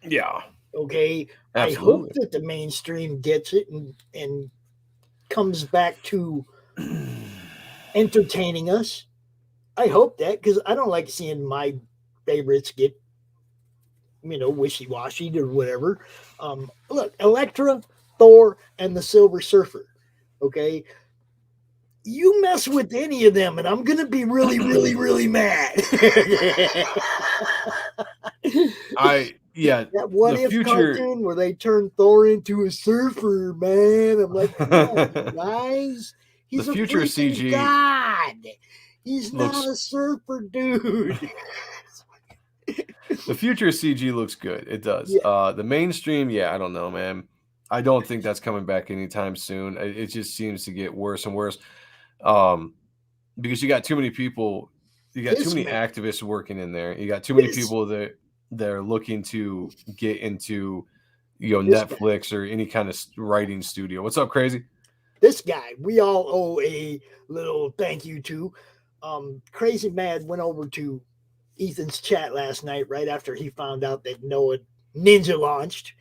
Yeah. Okay, I hope Absolutely. that the mainstream gets it and comes back to entertaining us. I hope that because I don't like seeing my favorites get wishy washy or whatever. Look, Elektra, Thor, and the Silver Surfer. Okay, you mess with any of them, and I'm gonna be really, really, really mad. Yeah, That what the if future. cartoon where they turn Thor into a surfer, man. I'm like, come on, you The guys. He's a future of freaking CG god. He's not looks. a surfer, dude. The future of CG looks good. It does. Yeah, The mainstream, yeah, I don't know, man. I don't think that's coming back anytime soon. It just seems to get worse and worse. Um, because you got too many people, you got too this many man, activists working in there. You got too many this people that they're looking to get into, this guy, Netflix or any kind of writing studio. What's up, crazy? this guy, we all owe a little thank you to. Crazy Mad went over to Ethan's chat last night right after he found out that Noah Ninja launched.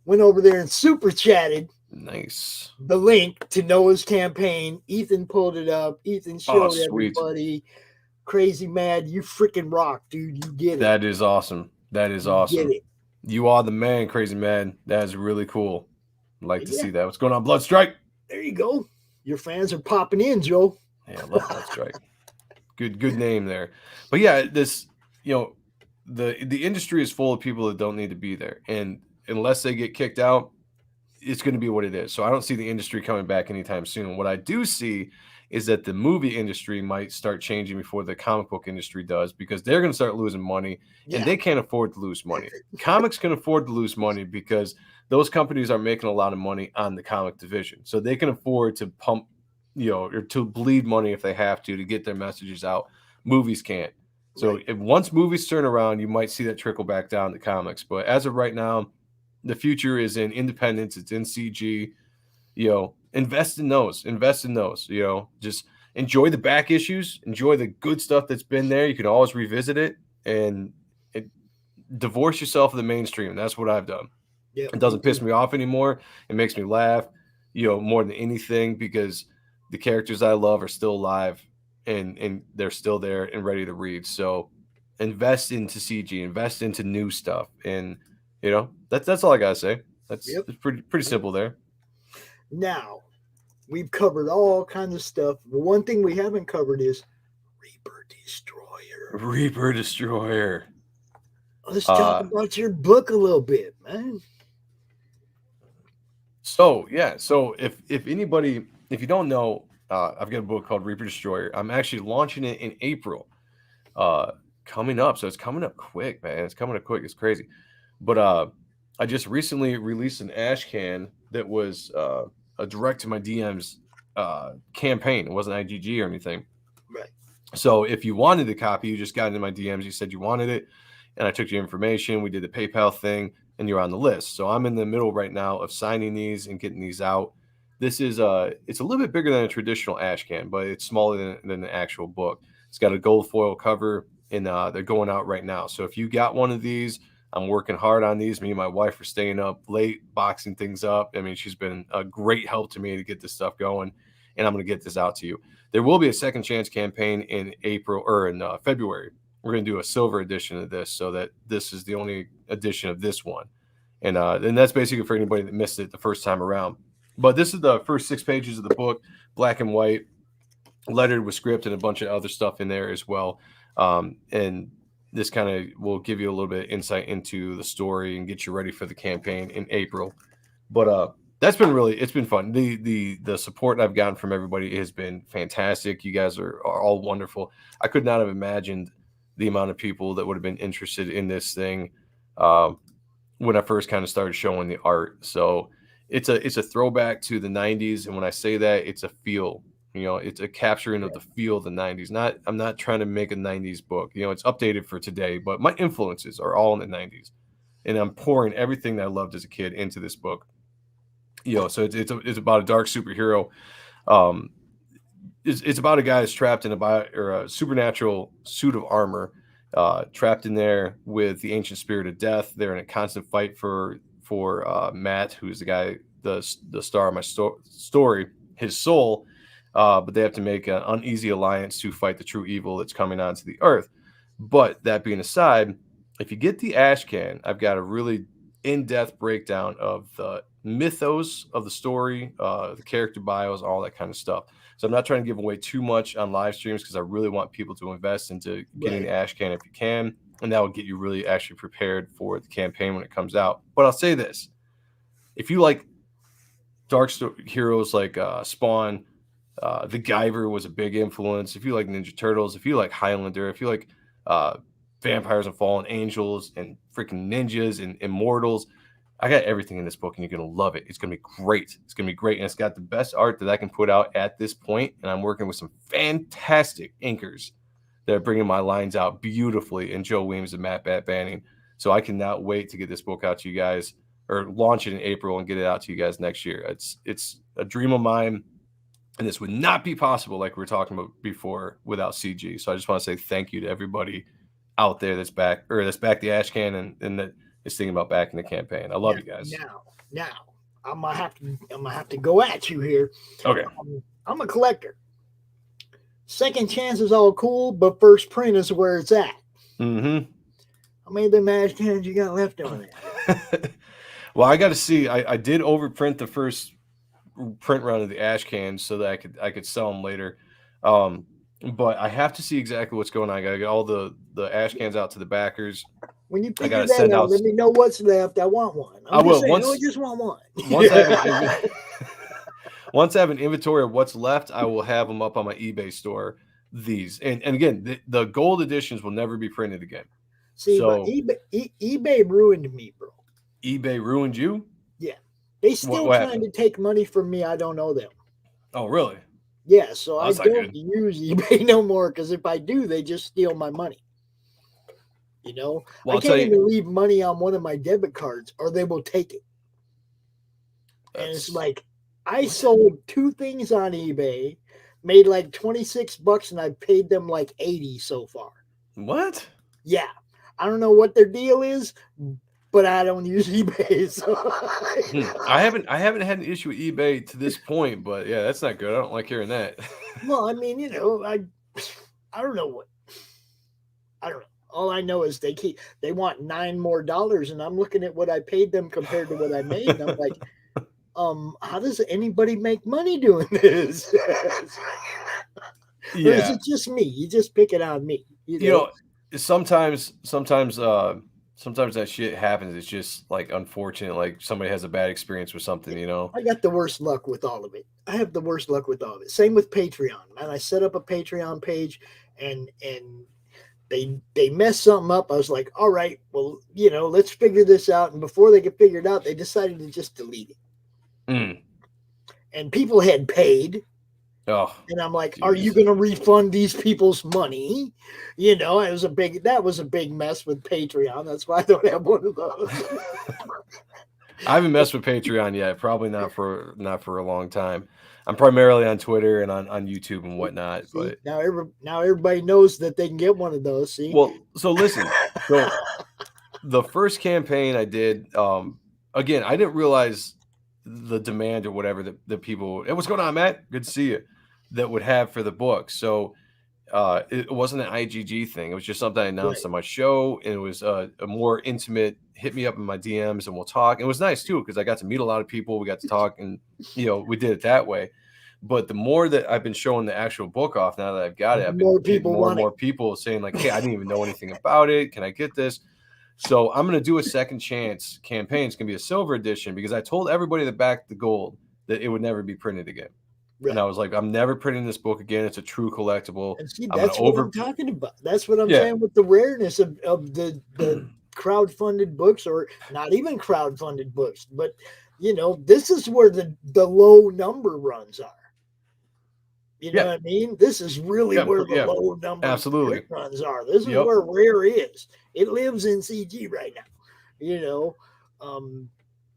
Went over there and super chatted Nice. the link to Noah's campaign. Ethan pulled it up. Ethan Oh, showed sweet. everybody. Crazy Mad, you freaking rock, dude. You get it. That is awesome. That is You get awesome. it. You are the man, crazy man. That is really cool. I'd like to Yeah, see that. What's going on, Bloodstrike? there you go. Your fans are popping in, Joe. Yeah, I love Bloodstrike. Good name there. But yeah, this the industry is full of people that don't need to be there, and unless they get kicked out, it's going to be what it is. So I don't see the industry coming back anytime soon. What I do see is that the movie industry might start changing before the comic book industry does, because they're going to start losing money, and Yeah, they can't afford to lose money. Comics can afford to lose money because those companies are making a lot of money on the comic division. So they can afford to pump, or to bleed money if they have to get their messages out. Movies can't. So right. if once movies turn around, you might see that trickle back down to comics. But as of right now, the future is in independence. It's in CG. Invest in those. Invest in those. Just enjoy the back issues. Enjoy the good stuff that's been there. You can always revisit it, and divorce yourself of the mainstream. That's what I've done. Yep, It me doesn't piss too. me off anymore. It makes me laugh, more than anything, because the characters I love are still alive, and they're still there and ready to read. So invest into CG, invest into new stuff, and that's all I gotta say. That's Yep. pretty Yep. simple there. Now we've covered all kinds of stuff. The one thing we haven't covered is Reaper Destroyer. Reaper Destroyer. Let's talk Uh, about your book a little bit, man. so yeah, so if anybody, if you don't know, I've got a book called Reaper Destroyer. I'm actually launching it in April. uh Coming up, so it's coming up quick, man. It's coming up quick. It's crazy. But I just recently released an ash can that was a direct to my DMs campaign. It wasn't IGG or anything. Right. So if you wanted the copy, you just got into my DMs, you said you wanted it, and I took your information, we did the PayPal thing, and you're on the list. So I'm in the middle right now of signing these and getting these out. This is it's a little bit bigger than a traditional ash can, but it's smaller than the actual book. It's got a gold foil cover, and they're going out right now. So if you got one of these, I'm working hard on these. Me and my wife are staying up late, boxing things up. I mean, she's been a great help to me to get this stuff going, and I'm going to get this out to you. There will be a second chance campaign in April or in February. We're going to do a silver edition of this, so that this is the only edition of this one. And that's basically for anybody that missed it the first time around. But this is the first 6 pages of the book, black and white, lettered with script and a bunch of other stuff in there as well. And this kind of will give you a little bit of insight into the story and get you ready for the campaign in April. But that's been it's been fun. The support I've gotten from everybody has been fantastic. You guys are all wonderful. I could not have imagined the amount of people that would have been interested in this thing when I first kind of started showing the art. So it's a throwback to the 90s. And when I say that, it's a feel. It's a capturing of the feel of the 90s. I'm not trying to make a 90s book. It's updated for today, but my influences are all in the 90s. And I'm pouring everything that I loved as a kid into this book. So it's about a dark superhero. It's about a guy that's trapped in a supernatural suit of armor, trapped in there with the ancient spirit of death. They're in a constant fight for Matt, who's the guy, the star of my story, his soul. But they have to make an uneasy alliance to fight the true evil that's coming onto the earth. But that being aside, if you get the ash can, I've got a really in-depth breakdown of the mythos of the story, the character bios, all that kind of stuff. So I'm not trying to give away too much on live streams because I really want people to invest into getting the ash can if you can. And that will get you really actually prepared for the campaign when it comes out. But I'll say this. If you like dark heroes like Spawn, the Guyver was a big influence. If you like Ninja Turtles, if you like Highlander, if you like vampires and fallen angels and freaking ninjas and immortals, I got everything in this book, and you're going to love it. It's going to be great. It's going to be great, and it's got the best art that I can put out at this point, and I'm working with some fantastic inkers that are bringing my lines out beautifully, and Joe Weems and Matt Bat Banning. So I cannot wait to get this book out to you guys, or launch it in April and get it out to you guys next year. It's a dream of mine. And this would not be possible, like we were talking about before, without CG. So I just want to say thank you to everybody out there that's back the ash can and that is thinking about backing the campaign. I love you guys. Now I'm gonna have to go at you here. Okay. I'm a collector. Second chance is all cool, but first print is where it's at. Mm-hmm. How many of them ash cans you got left on it? Well, I got to see. I did overprint the first print run of the ash cans so that I could sell them later. But I have to see exactly what's going on. I got to get all the ash cans out to the backers. When you figure that out, let me know what's left. I want one. I will. I just want one. Once I have an inventory of what's left, I will have them up on my eBay store. These and again, the gold editions will never be printed again. See, so, eBay ruined me, bro. eBay ruined you? Yeah. They still trying to take money from me. I don't know them. Oh, really? Yeah, so I don't use eBay no more because if I do, they just steal my money. Well, I can't even leave money on one of my debit cards or they will take it. And it's like, I sold 2 things on eBay, made like $26, and I paid them like $80 so far. What? Yeah. I don't know what their deal is, but I don't use eBay. So. I haven't had an issue with eBay to this point, but yeah, that's not good. I don't like hearing that. Well, I mean, I don't know what. I don't know. All I know is they want $9 more, and I'm looking at what I paid them compared to what I made. And I'm like, how does anybody make money doing this? Yeah. Or is it just me? You just pick it on me. Sometimes that shit happens. It's just like unfortunate. Like somebody has a bad experience with something, I got the worst luck with all of it. I have the worst luck with all of it. Same with Patreon. Man, I set up a Patreon page and they messed something up. I was like, all right, well, let's figure this out. And before they could figure it out, they decided to just delete it. And people had paid. Oh, and I'm like, geez. Are you going to refund these people's money? That was a big mess with Patreon. That's why I don't have one of those. I haven't messed with Patreon yet. Probably not for a long time. I'm primarily on Twitter and on YouTube and whatnot. See, but now everybody knows that they can get one of those. See, well, so listen. So the first campaign I did, again, I didn't realize the demand or whatever that people. Hey, what's going on, Matt? Good to see you. That would have for the book. So it wasn't an IGG thing. It was just something I announced Right. on my show, and it was a more intimate. Hit me up in my DMs, and we'll talk. It was nice too because I got to meet a lot of people. We got to talk, and we did it that way. But the more that I've been showing the actual book off now that I've got it, The I've been more getting people more and want it. more people saying like, "Hey, I didn't even know anything about it. Can I get this?" So I'm going to do a second chance campaign. It's going to be a silver edition because I told everybody that backed the gold that it would never be printed again. Right. And I was like, I'm never printing this book again. It's a true collectible. And see, I'm going that's to what I'm talking about. That's what I'm Yeah. saying with the rareness of the crowdfunded books, or not even crowdfunded books, but this is where the low number runs are. You know what I mean? This is really where the low number absolutely runs are. This is where rare is. It lives in CG right now.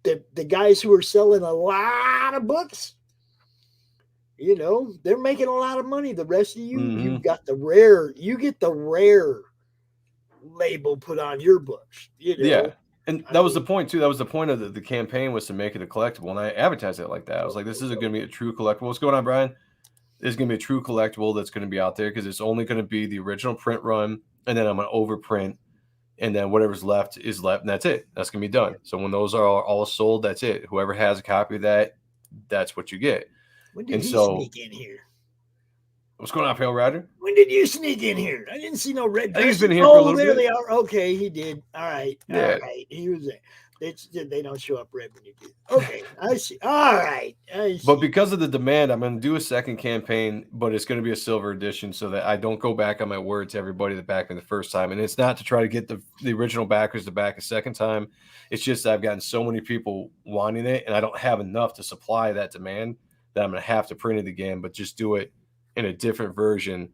The guys who are selling a lot of books, they're making a lot of money. The rest of you, you've got the rare. You get the rare label put on your books. Yeah. And that was the point too. That was the point of the campaign, was to make it a collectible, and I advertised it like that. I was like, "This is going to be a true collectible." What's going on, Brian? There's going to be a true collectible that's going to be out there because it's only going to be the original print run, and then I'm going to overprint, and then whatever's left is left, and that's it. That's going to be done. So when those are all sold, that's it. Whoever has a copy of that, that's what you get. When did he sneak in here? What's going on, Pale Rider? When did you sneak in here? I didn't see no red dresses. He's been here for a little there bit. They are. Okay, he did. All right. Yeah. All right. He was there. They don't show up red when you do. Okay, I see. All right. I see. But because of the demand, I'm going to do a second campaign, but it's going to be a silver edition so that I don't go back on my word to everybody that backed me the first time. And it's not to try to get the original backers to back a second time. It's just that I've gotten so many people wanting it, and I don't have enough to supply that demand that I'm going to have to print it again, but just do it in a different version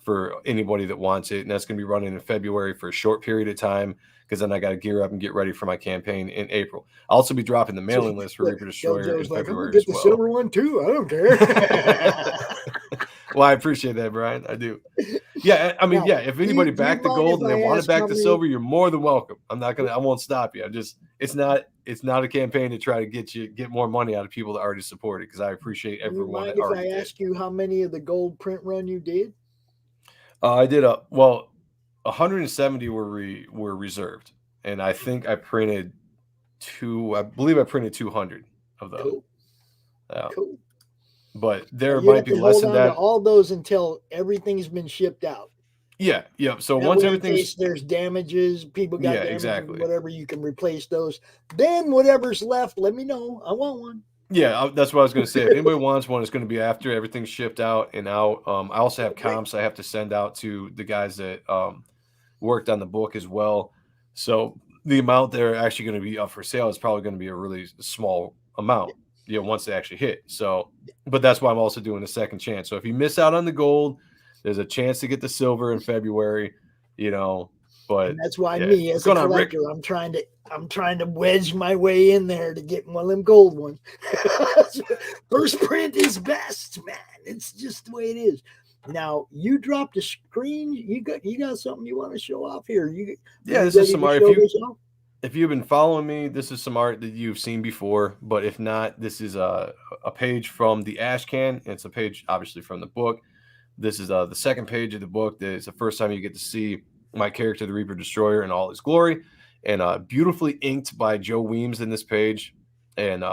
for anybody that wants it. And that's going to be running in February for a short period of time, because then I got to gear up and get ready for my campaign in April. I'll also be dropping the mailing list for Reaper Destroyer in February get the silver one too. I don't care. Well, I appreciate that, Brian. I do. Yeah, I mean, if anybody backed the gold and they want to back the silver, you're more than welcome. I won't stop you. It's not a campaign to try to get more money out of people that already support it, because I appreciate everyone that already did. If I ask you how many of the gold print run you did? I did 170 were reserved, and I think I printed I believe I printed 200 of them. Cool. Cool. But there might be less than that. All those until everything's been shipped out. Yeah. So once everything's, there's damages, people got damages, exactly. Whatever, you can replace those. Then whatever's left, let me know. I want one. Yeah, that's what I was going to say. If anybody wants one, it's going to be after everything's shipped out and out. I also have comps I have to send out to the guys that worked on the book as well. So the amount they're actually going to be up for sale is probably going to be a really small amount, once they actually hit. So, but that's why I'm also doing a second chance. So if you miss out on the gold, there's a chance to get the silver in February, but and that's why me as a collector, I'm trying to wedge my way in there to get one of them gold ones. First print is best, man. It's just the way it is. Now you dropped a screen. You got something you want to show off here? This is some art. If you've been following me, this is some art that you've seen before. But if not, this is a page from the Ash Can. It's a page, obviously, from the book. This is the second page of the book. That is the first time you get to see my character, the Reaper Destroyer, in all his glory, and beautifully inked by Joe Weems in this page. And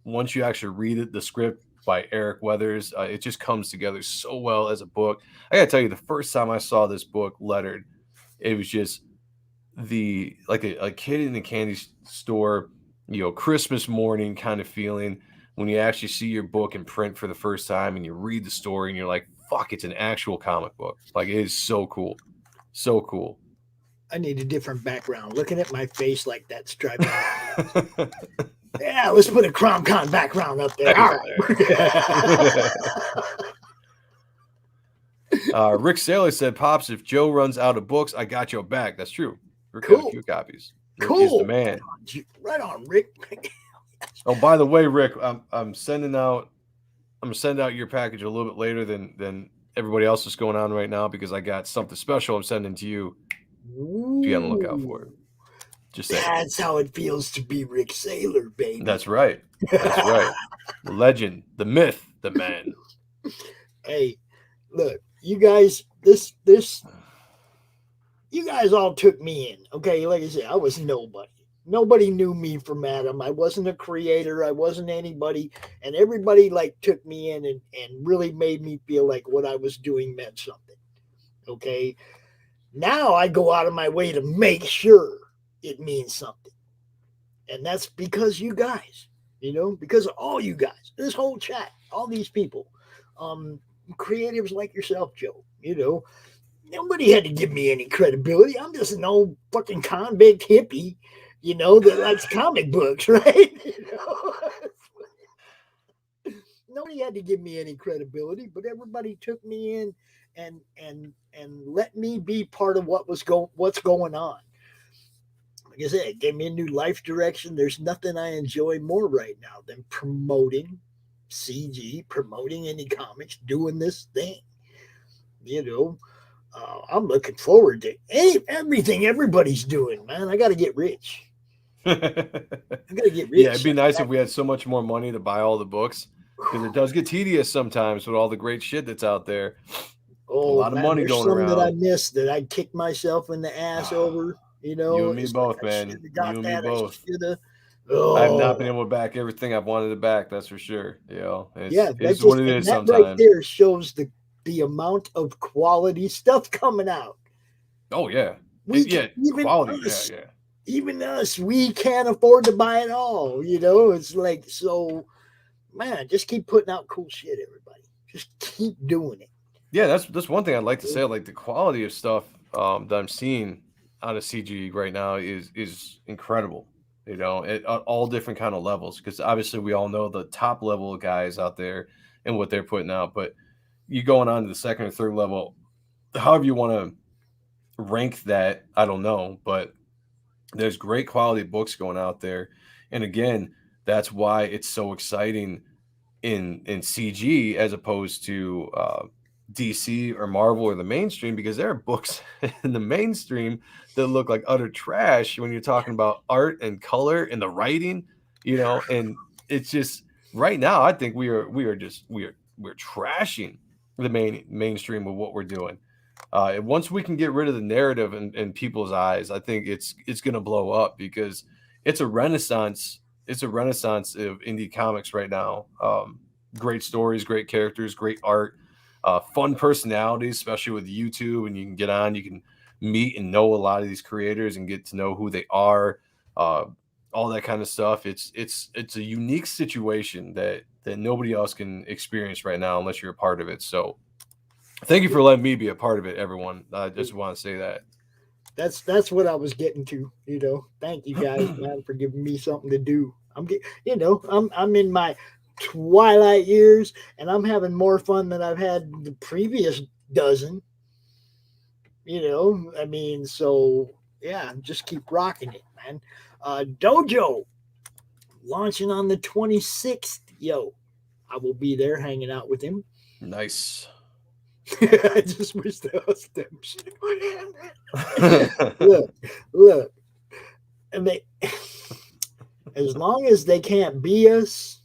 once you actually read it, the script by Eric Weathers, it just comes together so well as a book. I gotta tell you, the first time I saw this book lettered, it was just like a kid in a candy store, Christmas morning kind of feeling when you actually see your book in print for the first time and you read the story and you're like, fuck, it's an actual comic book. Like, it is so cool. So cool. I need a different background. Looking at my face like that stripe. Yeah, let's put a CromCon background up there. All right. Rick Saylor said, Pops, if Joe runs out of books, I got your back. That's true. Rick has a few copies. Rick is the man. Right on, Rick. Oh, by the way, Rick, I'm sending out your package a little bit later than everybody else is going on right now, because I got something special I'm sending to you. Be on the lookout for it. Just saying. That's how it feels to be Rick Saylor, baby. That's right. That's right. The legend, the myth, the man. Hey, look, you guys, this you guys all took me in. Okay, like I said, I was nobody. Nobody knew me from Adam. I wasn't a creator. I wasn't anybody. And everybody like took me in and really made me feel like what I was doing meant something. Okay. Now I go out of my way to make sure it means something. And that's because you guys, because of all you guys, this whole chat, all these people, um, creatives like yourself, Joe, nobody had to give me any credibility. I'm just an old fucking convict hippie, that likes comic books, right? Nobody had to give me any credibility, but everybody took me in and let me be part of what's going on. Like I said, it gave me a new life direction. There's nothing I enjoy more right now than promoting CG, promoting indie comics, doing this thing. I'm looking forward to everything everybody's doing, man. I got to get rich. I got to get rich. Yeah, it'd be nice if we had so much more money to buy all the books, because it does get tedious sometimes with all the great shit that's out there. Oh, a lot of money going some around that I missed that I kicked myself in the ass over. You and me it's both, like man. I You and me both. I should have. I have not been Oh, able to back everything I've wanted to back. That's for sure. yeah, It's what it is that right sometimes. there shows the amount of quality stuff coming out. Oh yeah, Even quality. us, Yeah. even us, we can't afford to buy it all. It's like, so, man, just keep putting out cool shit, everybody. Just keep doing it. Yeah, that's one thing I'd like to say. Like the quality of stuff that I'm seeing out of CG right now is incredible. At all different kind of levels. Because obviously we all know the top level guys out there and what they're putting out, but you going on to the second or third level, however you want to rank that, I don't know, but there's great quality books going out there, and again, that's why it's so exciting in CG as opposed to DC or Marvel or the mainstream, because there are books in the mainstream that look like utter trash when you're talking about art and color and the writing, and it's just right now I think we're trashing the mainstream with what we're doing. And once we can get rid of the narrative in people's eyes, I think it's going to blow up, because it's a renaissance. It's a renaissance of indie comics right now. Great stories, great characters, great art, fun personalities, especially with YouTube. And you can get on, you can meet and know a lot of these creators and get to know who they are, all that kind of stuff. It's a unique situation that nobody else can experience right now unless you're a part of it. So thank you for letting me be a part of it, everyone. I just want to say that. That's what I was getting to. Thank you guys, man, for giving me something to do. I'm in my twilight years, and I'm having more fun than I've had the previous dozen. So yeah, just keep rocking it, man. Dojo launching on the 26th. Yo, I will be there hanging out with him. Nice. I just wish there was them shit. Look. And they, as long as they can't be us,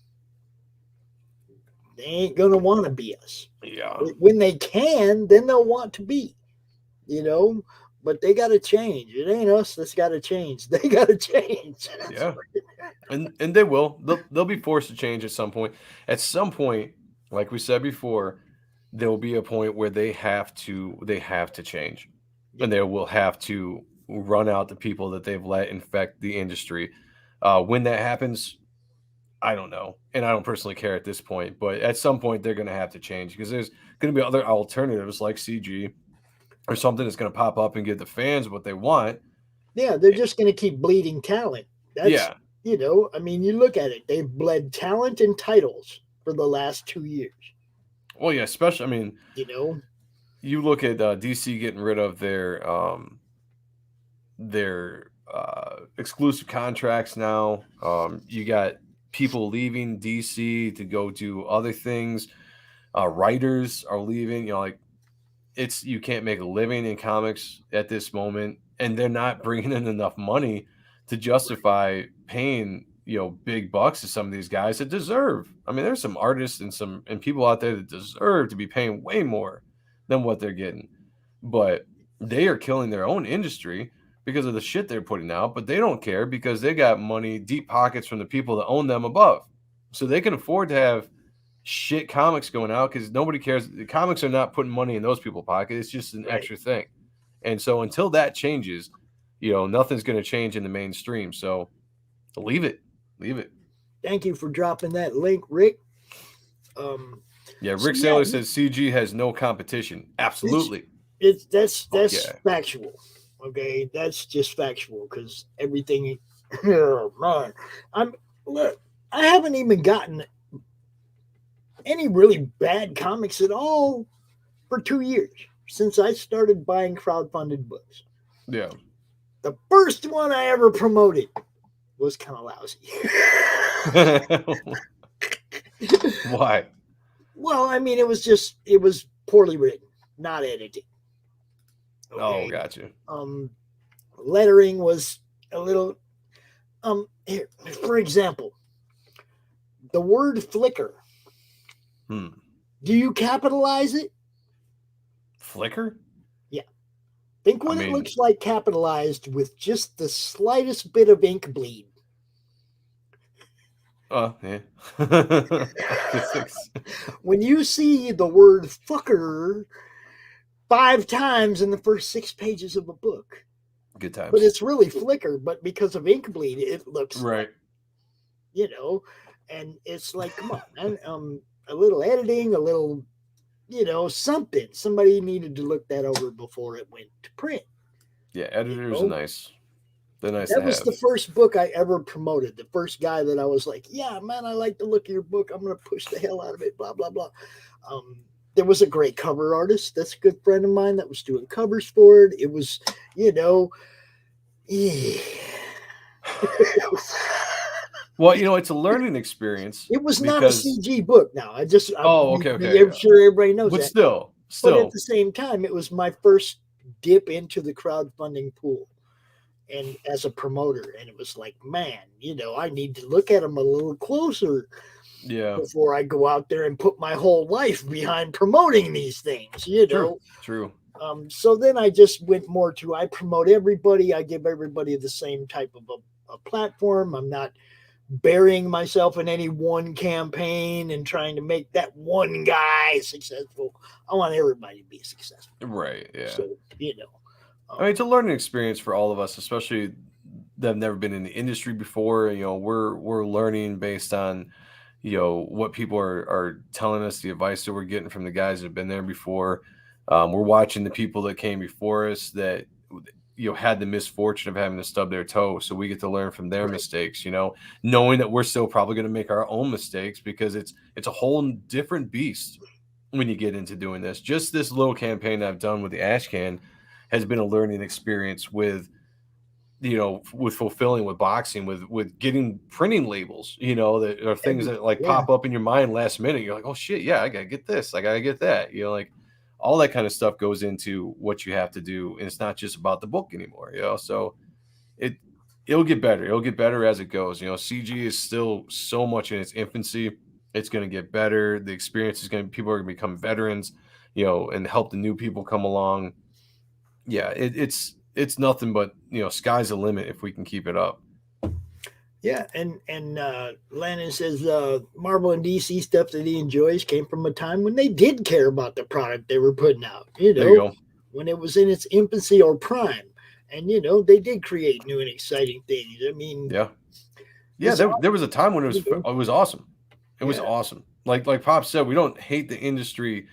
they ain't gonna want to be us. Yeah. When they can, then they'll want to be. But they got to change. It ain't us that's got to change. They got to change. Yeah. And they will. They'll be forced to change at some point. At some point, like we said before, there will be a point where they have to change, and they will have to run out the people that they've let infect the industry. When that happens, I don't know, and I don't personally care at this point. But at some point, they're going to have to change, because there's going to be other alternatives like CG or something that's going to pop up and give the fans what they want. Yeah, they're just going to keep bleeding talent. That's, yeah. You look at it. They've bled talent and titles for the last 2 years. Well, yeah, especially, you look at DC getting rid of their exclusive contracts now. You got people leaving DC to go do other things. Writers are leaving. You can't make a living in comics at this moment, and they're not bringing in enough money to justify paying, big bucks to some of these guys that deserve. I mean, there's some artists and people out there that deserve to be paying way more than what they're getting. But they are killing their own industry because of the shit they're putting out, but they don't care because they got money, deep pockets from the people that own them above. So they can afford to have shit comics going out because nobody cares. The comics are not putting money in those people's pockets. It's just an extra thing. And so until that changes, nothing's going to change in the mainstream. So leave it. Thank you for dropping that link, Rick. Yeah, Rick Saylor says CG has no competition. Absolutely. That's factual. Okay, that's just factual because everything. Oh man, I haven't even gotten any really bad comics at all for 2 years since I started buying crowdfunded books. Yeah. The first one I ever promoted was kind of lousy. Why? Well, I mean, it was poorly written, not edited. Okay? Oh, gotcha. Lettering was a little, here, for example, the word flicker. Do you capitalize it? Flicker? Yeah. Think what it looks like capitalized with just the slightest bit of ink bleed. Yeah. When you see the word fucker 5 times in the first 6 pages of a book. Good times. But it's really flicker, but because of ink bleed, it looks right. And it's like, come on, man. A little editing, a little, something. Somebody needed to look that over before it went to print. Yeah, editors are nice. They're nice. That was the first book I ever promoted. The first guy that I was like, yeah, man, I like the look of your book. I'm going to push the hell out of it, blah, blah, blah. There was a great cover artist. That's a good friend of mine that was doing covers for it. It was, Well, it's a learning experience. It was not a CG book. Now, okay. I'm sure everybody knows but that. Still. But at the same time, it was my first dip into the crowdfunding pool, and as a promoter, and it was like, man, I need to look at them a little closer. Yeah. Before I go out there and put my whole life behind promoting these things, True. So then I just went more to I promote everybody. I give everybody the same type of a platform. I'm not burying myself in any one campaign and trying to make that one guy successful. I want everybody to be successful. Right. Yeah. So, it's a learning experience for all of us, especially that have never been in the industry before. We're learning based on, what people are telling us, the advice that we're getting from the guys that have been there before. We're watching the people that came before us that, had the misfortune of having to stub their toe. So we get to learn from their mistakes, knowing that we're still probably going to make our own mistakes because it's a whole different beast when you get into doing this. Just this little campaign I've done with the Ash Can has been a learning experience with fulfilling, with boxing, with getting printing labels, that are things that pop up in your mind last minute. You're like, oh shit, yeah, I gotta get this, I gotta get that. All that kind of stuff goes into what you have to do, and it's not just about the book anymore. So it'll get better. It'll get better as it goes. CG is still so much in its infancy. It's going to get better. The experience is people are going to become veterans, and help the new people come along. Yeah, it's nothing but, sky's the limit if we can keep it up. Yeah, and Landon says Marvel and DC stuff that he enjoys came from a time when they did care about the product they were putting out, There you go. when it was in its infancy or prime. And, they did create new and exciting things. I mean... Yeah, there was a time when it was awesome. It was awesome. Like Pop said, we don't hate the industry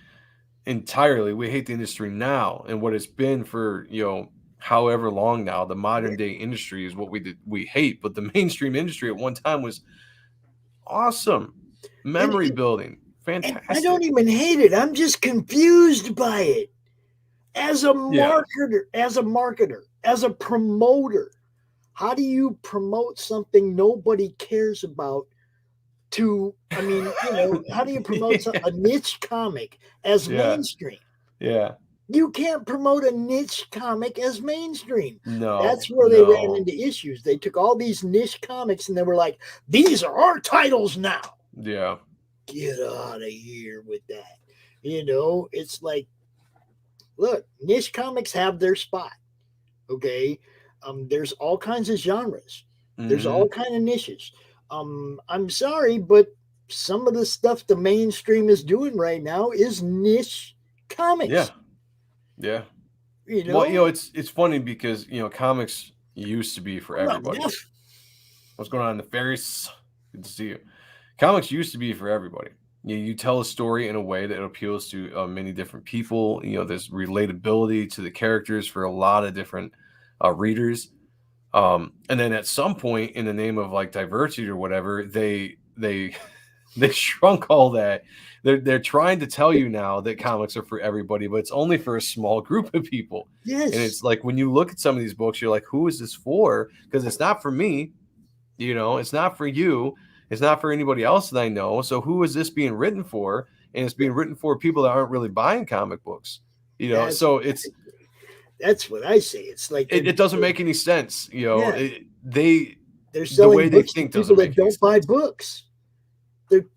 entirely. We hate the industry now and what it's been for, however long now. The modern day industry is what we hate, but the mainstream industry at one time was awesome. Memory building, fantastic. I don't even hate it. I'm just confused by it. As a marketer, as a promoter, how do you promote something nobody cares about? How do you promote a niche comic as mainstream? Yeah. You can't promote a niche comic as mainstream. No, That's where they ran no. into issues. They took all these niche comics and they were like, these are our titles now. Yeah. Get out of here with that. It's like, look, niche comics have their spot. Okay. There's all kinds of genres. There's Mm-hmm. all kind of niches. I'm sorry, but some of the stuff the mainstream is doing right now is niche comics. Yeah. Yeah. You Well, know, it's funny because comics used to be for hold on, everybody. Jeff. What's going on, Nefarious? Good to see you. Comics used to be for everybody. You tell a story in a way that appeals to many different people. There's relatability to the characters for a lot of different readers. And then at some point, in the name of like diversity or whatever, they they shrunk all that. They're trying to tell you now that comics are for everybody, but it's only for a small group of people. Yes. And it's like when you look at some of these books, you're like, who is this for? Because it's not for me. It's not for you. It's not for anybody else that I know. So who is this being written for? And it's being written for people that aren't really buying comic books. So that's what I say. It's like it doesn't make any sense. they're The selling way they books think to people doesn't that make any don't buy sense. books.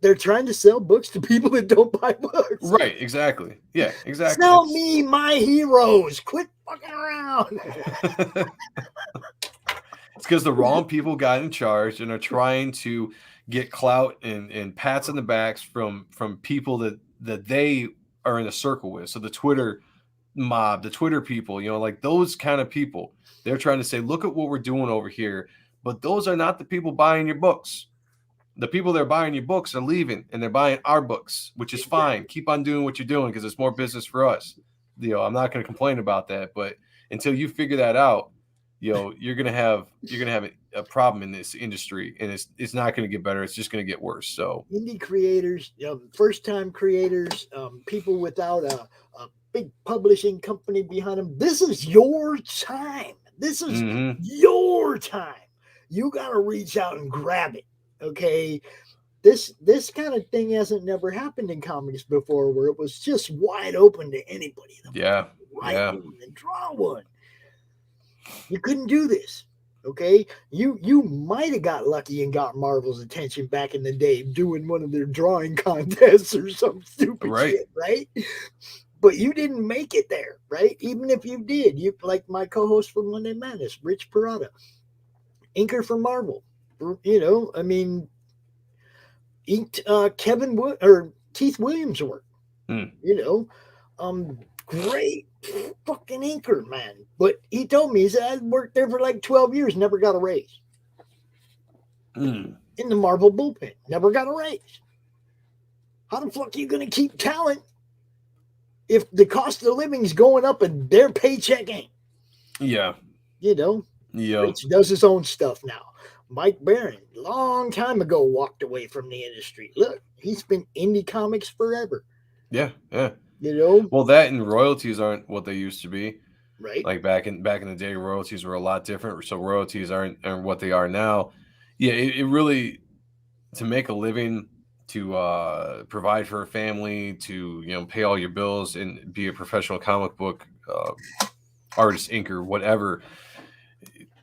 They're trying to sell books to people that don't buy books. Right, exactly. Yeah, exactly. Sell me my heroes. Quit fucking around. It's because the wrong people got in charge and are trying to get clout and pats on the backs from people that they are in a circle with. So the Twitter mob, the Twitter people, like those kind of people, they're trying to say, look at what we're doing over here. But those are not the people buying your books. The people that are buying your books are leaving and they're buying our books, which is fine. Keep on doing what you're doing because it's more business for us. I'm not going to complain about that, but until you figure that out, you're gonna have a problem in this industry, and it's not going to get better. It's just going to get worse. So indie creators, first time creators, people without a big publishing company behind them. This is your time. This is your time. You got to reach out and grab it. Okay. This kind of thing hasn't never happened in comics before, where it was just wide open to anybody. Yeah. And draw one. You couldn't do this. Okay, you might have got lucky and got Marvel's attention back in the day doing one of their drawing contests or some stupid shit, right? But you didn't make it there, right? Even if you did, you like my co-host from Monday Madness, Rich Parada, inker for Marvel. I mean, inked Keith Williams' work. Great fucking inker, man. But he told me, he said, I worked there for like 12 years, never got a raise. In the Marvel bullpen, never got a raise. How the fuck are you going to keep talent if the cost of living is going up and their paycheck ain't? Yeah. Rich does his own stuff now. Mike Barron, long time ago, walked away from the industry. Look, he's been indie comics forever. Yeah. Well, that and royalties aren't what they used to be, right? Like back in the day, royalties were a lot different. So royalties aren't what they are now. Yeah, it really, to make a living, to provide for a family, to pay all your bills and be a professional comic book artist, inker, whatever.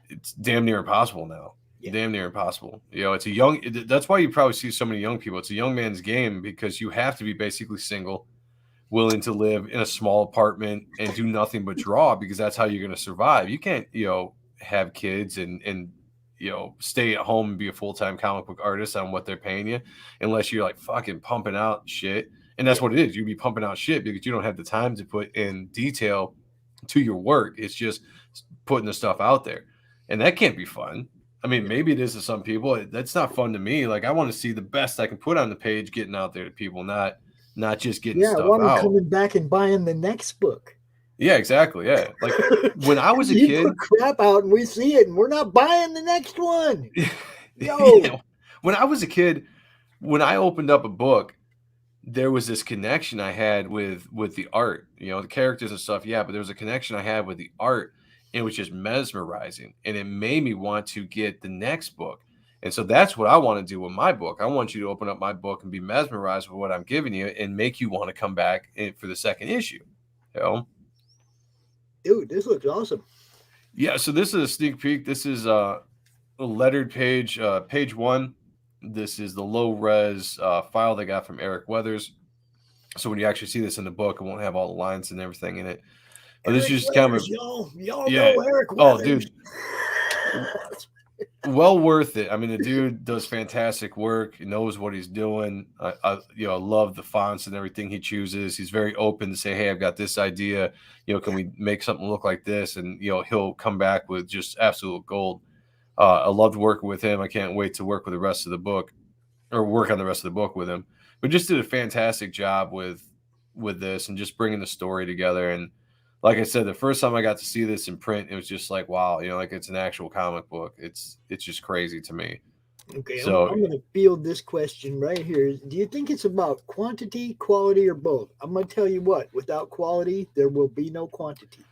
It's damn near impossible now. Yeah. Damn near impossible. It's that's why you probably see so many young people. It's a young man's game because you have to be basically single, willing to live in a small apartment and do nothing but draw because that's how you're going to survive. You can't, have kids and stay at home and be a full-time comic book artist on what they're paying you unless you're like fucking pumping out shit. And that's what it is. You'd be pumping out shit because you don't have the time to put in detail to your work. It's just putting the stuff out there. And that can't be fun. I mean, maybe it is to some people. That's not fun to me. Like, I want to see the best I can put on the page getting out there to people, not just getting stuff out. I want them coming back and buying the next book. Yeah, exactly. Yeah. Like when I was a kid, put crap out and we see it and we're not buying the next one. When I was a kid, when I opened up a book, there was this connection I had with the art, the characters and stuff. Yeah. But there was a connection I had with the art. It was just mesmerizing, and it made me want to get the next book. And so that's what I want to do with my book. I want you to open up my book and be mesmerized with what I'm giving you and make you want to come back for the second issue. Dude, this looks awesome. Yeah, so this is a sneak peek. This is a lettered page, page 1. This is the low res file they got from Eric Weathers. So when you actually see this in the book, it won't have all the lines and everything in it. But this Eric is just kind of Weathers, y'all. Y'all yeah. know Eric Oh, Weathers. dude, well worth it. I mean, the dude does fantastic work. He knows what he's doing. I love the fonts and everything he chooses. He's very open to say, "Hey, I've got this idea. Can we make something look like this?" And he'll come back with just absolute gold. I loved working with him. I can't wait to work with the rest of the book, or work on the rest of the book with him. But just did a fantastic job with this and just bringing the story together. And like I said, the first time I got to see this in print, it was just like, wow, like it's an actual comic book. It's just crazy to me. Okay, So I'm going to field this question right here. Do you think it's about quantity, quality, or both? I'm going to tell you what. Without quality, there will be no quantity.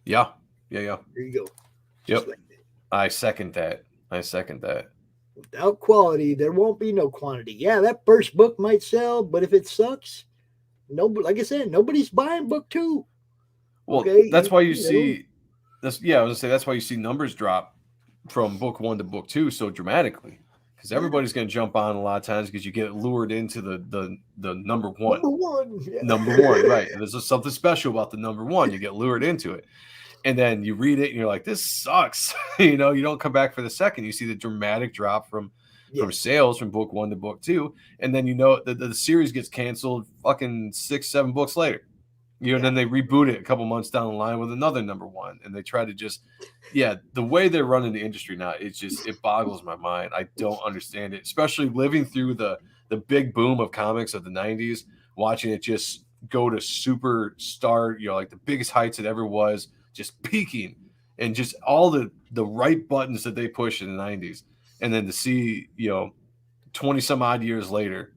yeah. There you go. Yep. Like that. I second that. Without quality, there won't be no quantity. Yeah, that first book might sell, but if it sucks, nobody, like I said, nobody's buying book 2. Well, Okay, that's why you see this. Yeah, I was gonna say that's why you see numbers drop from book 1 to book 2 so dramatically, because everybody's going to jump on a lot of times because you get lured into the number one. Number one, right? And there's something special about the number 1. You get lured into it, and then you read it and you're like, this sucks. You don't come back for the second. You see the dramatic drop from sales from book 1 to book 2, and then the series gets canceled fucking 6-7 books later. And then they reboot it a couple months down the line with another number 1, and they try to just, the way they're running the industry now, it boggles my mind. I don't understand it, especially living through the big boom of comics of the 90s, watching it just go to superstar, like the biggest heights it ever was, just peaking, and just all the right buttons that they pushed in the 90s. And then to see, 20 some odd years later,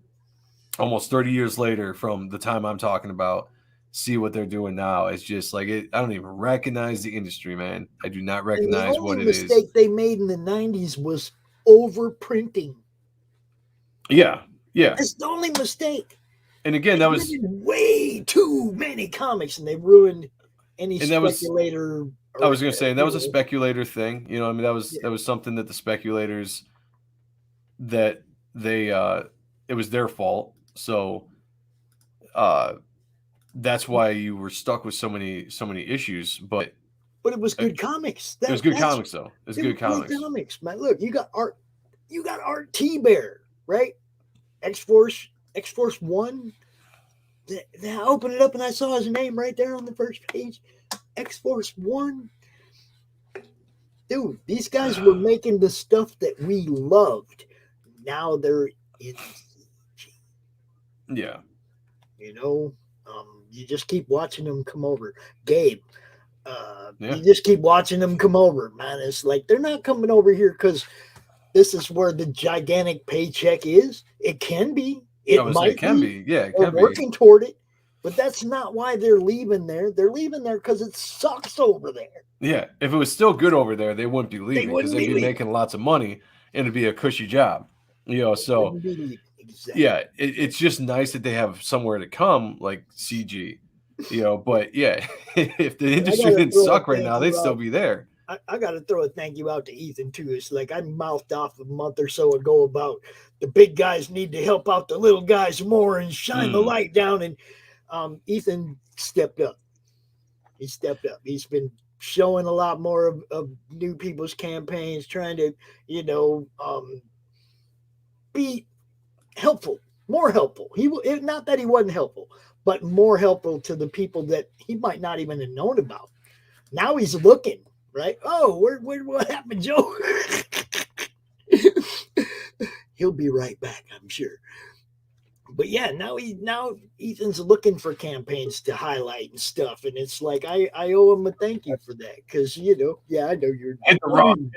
almost 30 years later from the time I'm talking about, see what they're doing now. It's just like I don't even recognize the industry, man. I do not recognize what it is. The mistake they made in the 90s was overprinting. Yeah. That's the only mistake. And again, that was way too many comics, and they ruined any speculator. I was going to say, and that was a speculator thing. I mean, that was something that the speculators, that they it was their fault. So that's why you were stuck with so many issues, but it was good comics. It was good comics, though. It was good comics. Good comics, man. Look, you got Art T-Bear, right? X-Force 1. I opened it up and I saw his name right there on the first page. X-Force 1. Dude, these guys were making the stuff that we loved. Now they're in CG. Yeah. You just keep watching them come over. Gabe, you just keep watching them come over, man. It's like they're not coming over here because this is where the gigantic paycheck is. It can be. It can be. Yeah, it can be. We're working toward it, but that's not why they're leaving there. They're leaving there because it sucks over there. Yeah, if it was still good over there, they wouldn't be leaving because they'd be making lots of money and it'd be a cushy job. So exactly. Yeah, it's just nice that they have somewhere to come, like CG. But if the industry didn't suck right now, they'd still be there. I got to throw a thank you out to Ethan too. It's like I mouthed off a month or so ago about the big guys need to help out the little guys more and shine the light down. And Ethan stepped up. He stepped up. He's been showing a lot more of new people's campaigns, trying to, be helpful, more helpful. Not that he wasn't helpful, but more helpful to the people that he might not even have known about. Now he's looking. Right? Oh, what happened, Joe? He'll be right back, I'm sure. But yeah, now Ethan's looking for campaigns to highlight and stuff, and it's like I owe him a thank you for that because I know you're wrong.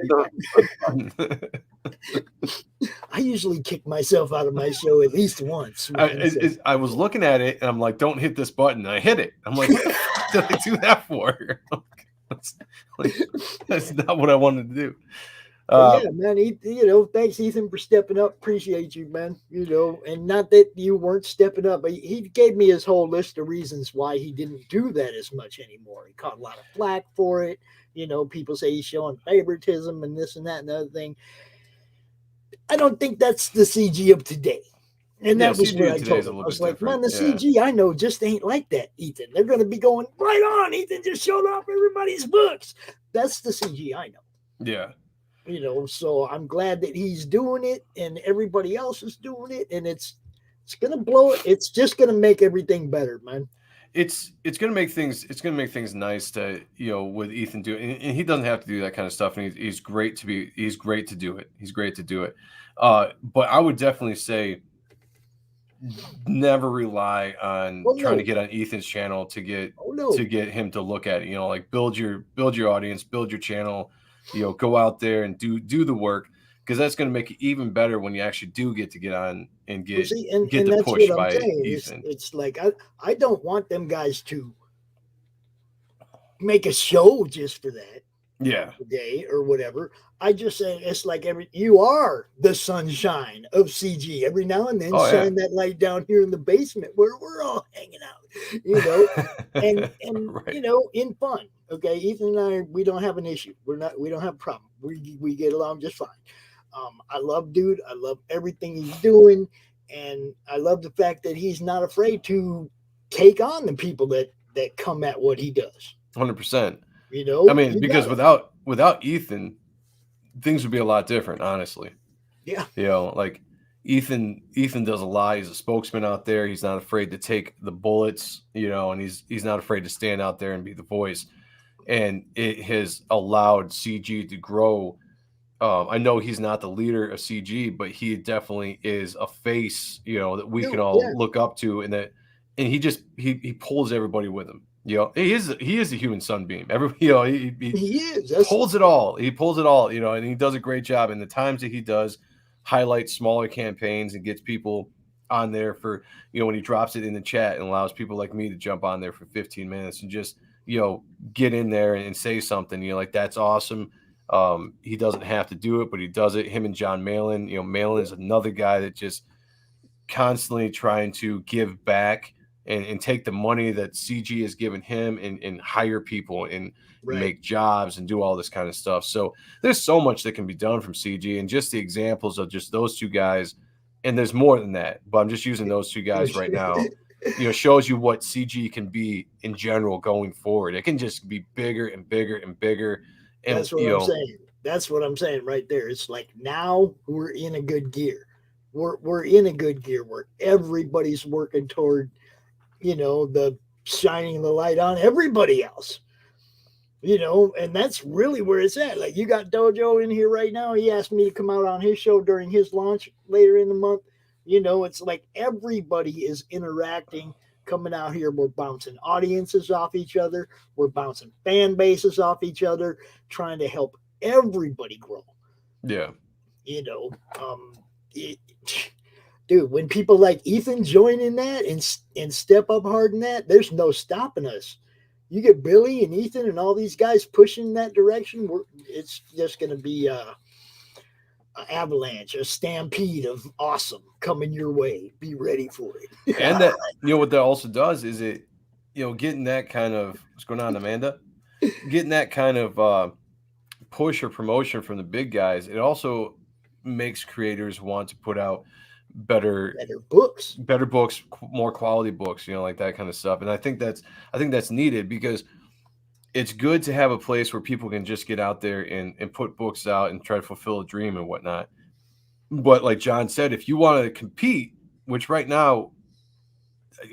I usually kick myself out of my show at least once. I was looking at it and I'm like, don't hit this button. And I hit it. I'm like, what the fuck did I do that for? That's not what I wanted to do. But Uh, yeah, man, thanks Ethan for stepping up. Appreciate you, man. And not that you weren't stepping up, but he gave me his whole list of reasons why he didn't do that as much anymore. He caught a lot of flack for it. People say he's showing favoritism and this and that and the other thing. I don't think that's the CG of today. And yeah, that was CG what of I today told is a him. I little was bit like, man, different. the Yeah, CG I know just ain't like that, Ethan. They're going to be going right on. Ethan just showed off everybody's books. That's the CG I know. yeah. So I'm glad that he's doing it and everybody else is doing it. And it's going to blow it. It's just going to make everything better, man. It's gonna make things nice to with Ethan doing, and he doesn't have to do that kind of stuff, and he's great to do it. He's great to do it. But I would definitely say never rely on Oh, trying to no. get on Ethan's channel to get Oh, no. him to look at it. Like build your audience, build your channel. Go out there and do the work, because that's going to make it even better when you actually do get on and Well, get see, and, get and the that's what push I'm by saying. Ethan. It's like I don't want them guys to make a show just for that. Yeah. Day or whatever. I just say it's like you are the sunshine of CG. Every now and then, Oh yeah. shine that light down here in the basement where we're all hanging out, and Right. in fun. Okay, Ethan and I, we don't have an issue. We don't have a problem. We get along just fine. I love dude. I love everything he's doing, and I love the fact that he's not afraid to take on the people that come at what he does. 100%. I mean, You because got it. without Ethan, things would be a lot different, honestly. Yeah. Like Ethan does a lot. He's a spokesman out there. He's not afraid to take the bullets, and he's not afraid to stand out there and be the voice. And it has allowed CG to grow. I know he's not the leader of CG, but he definitely is a face, that we can No, all yeah, look up to, and he pulls everybody with him. He is a human sunbeam. He he is. pulls it all. He pulls it all, and he does a great job. And the times that he does highlight smaller campaigns and gets people on there for, when he drops it in the chat and allows people like me to jump on there for 15 minutes and just, get in there and say something, like that's awesome. He doesn't have to do it, but he does it. Him and John Malin, Malin is another guy that just constantly trying to give back and take the money that CG has given him and hire people and right. make jobs and do all this kind of stuff. So there's so much that can be done from CG, and just the examples of just those two guys. And there's more than that, but I'm just using those two guys right now. Shows you what CG can be in general going forward. It can just be bigger and bigger and bigger. And That's what I'm saying. That's what I'm saying right there. It's like now we're in a good gear. We're in a good gear where everybody's working toward, the shining the light on everybody else. And that's really where it's at. Like you got Dojo in here right now. He asked me to come out on his show during his launch later in the month. It's like everybody is interacting, coming out here. We're bouncing audiences off each other. We're bouncing fan bases off each other, trying to help everybody grow. Yeah. It, dude, when people like Ethan join in that and step up hard in that, there's no stopping us. You get Billy and Ethan and all these guys pushing in that direction, it's just going to be an avalanche, a stampede of awesome coming your way. Be ready for it. And that, what that also does is it, getting that kind of, what's going on, Amanda? Getting that kind of push or promotion from the big guys, it also makes creators want to put out better books, more quality books, like that kind of stuff. And I think that's needed, because it's good to have a place where people can just get out there and put books out and try to fulfill a dream and whatnot. But like John said, if you want to compete, which right now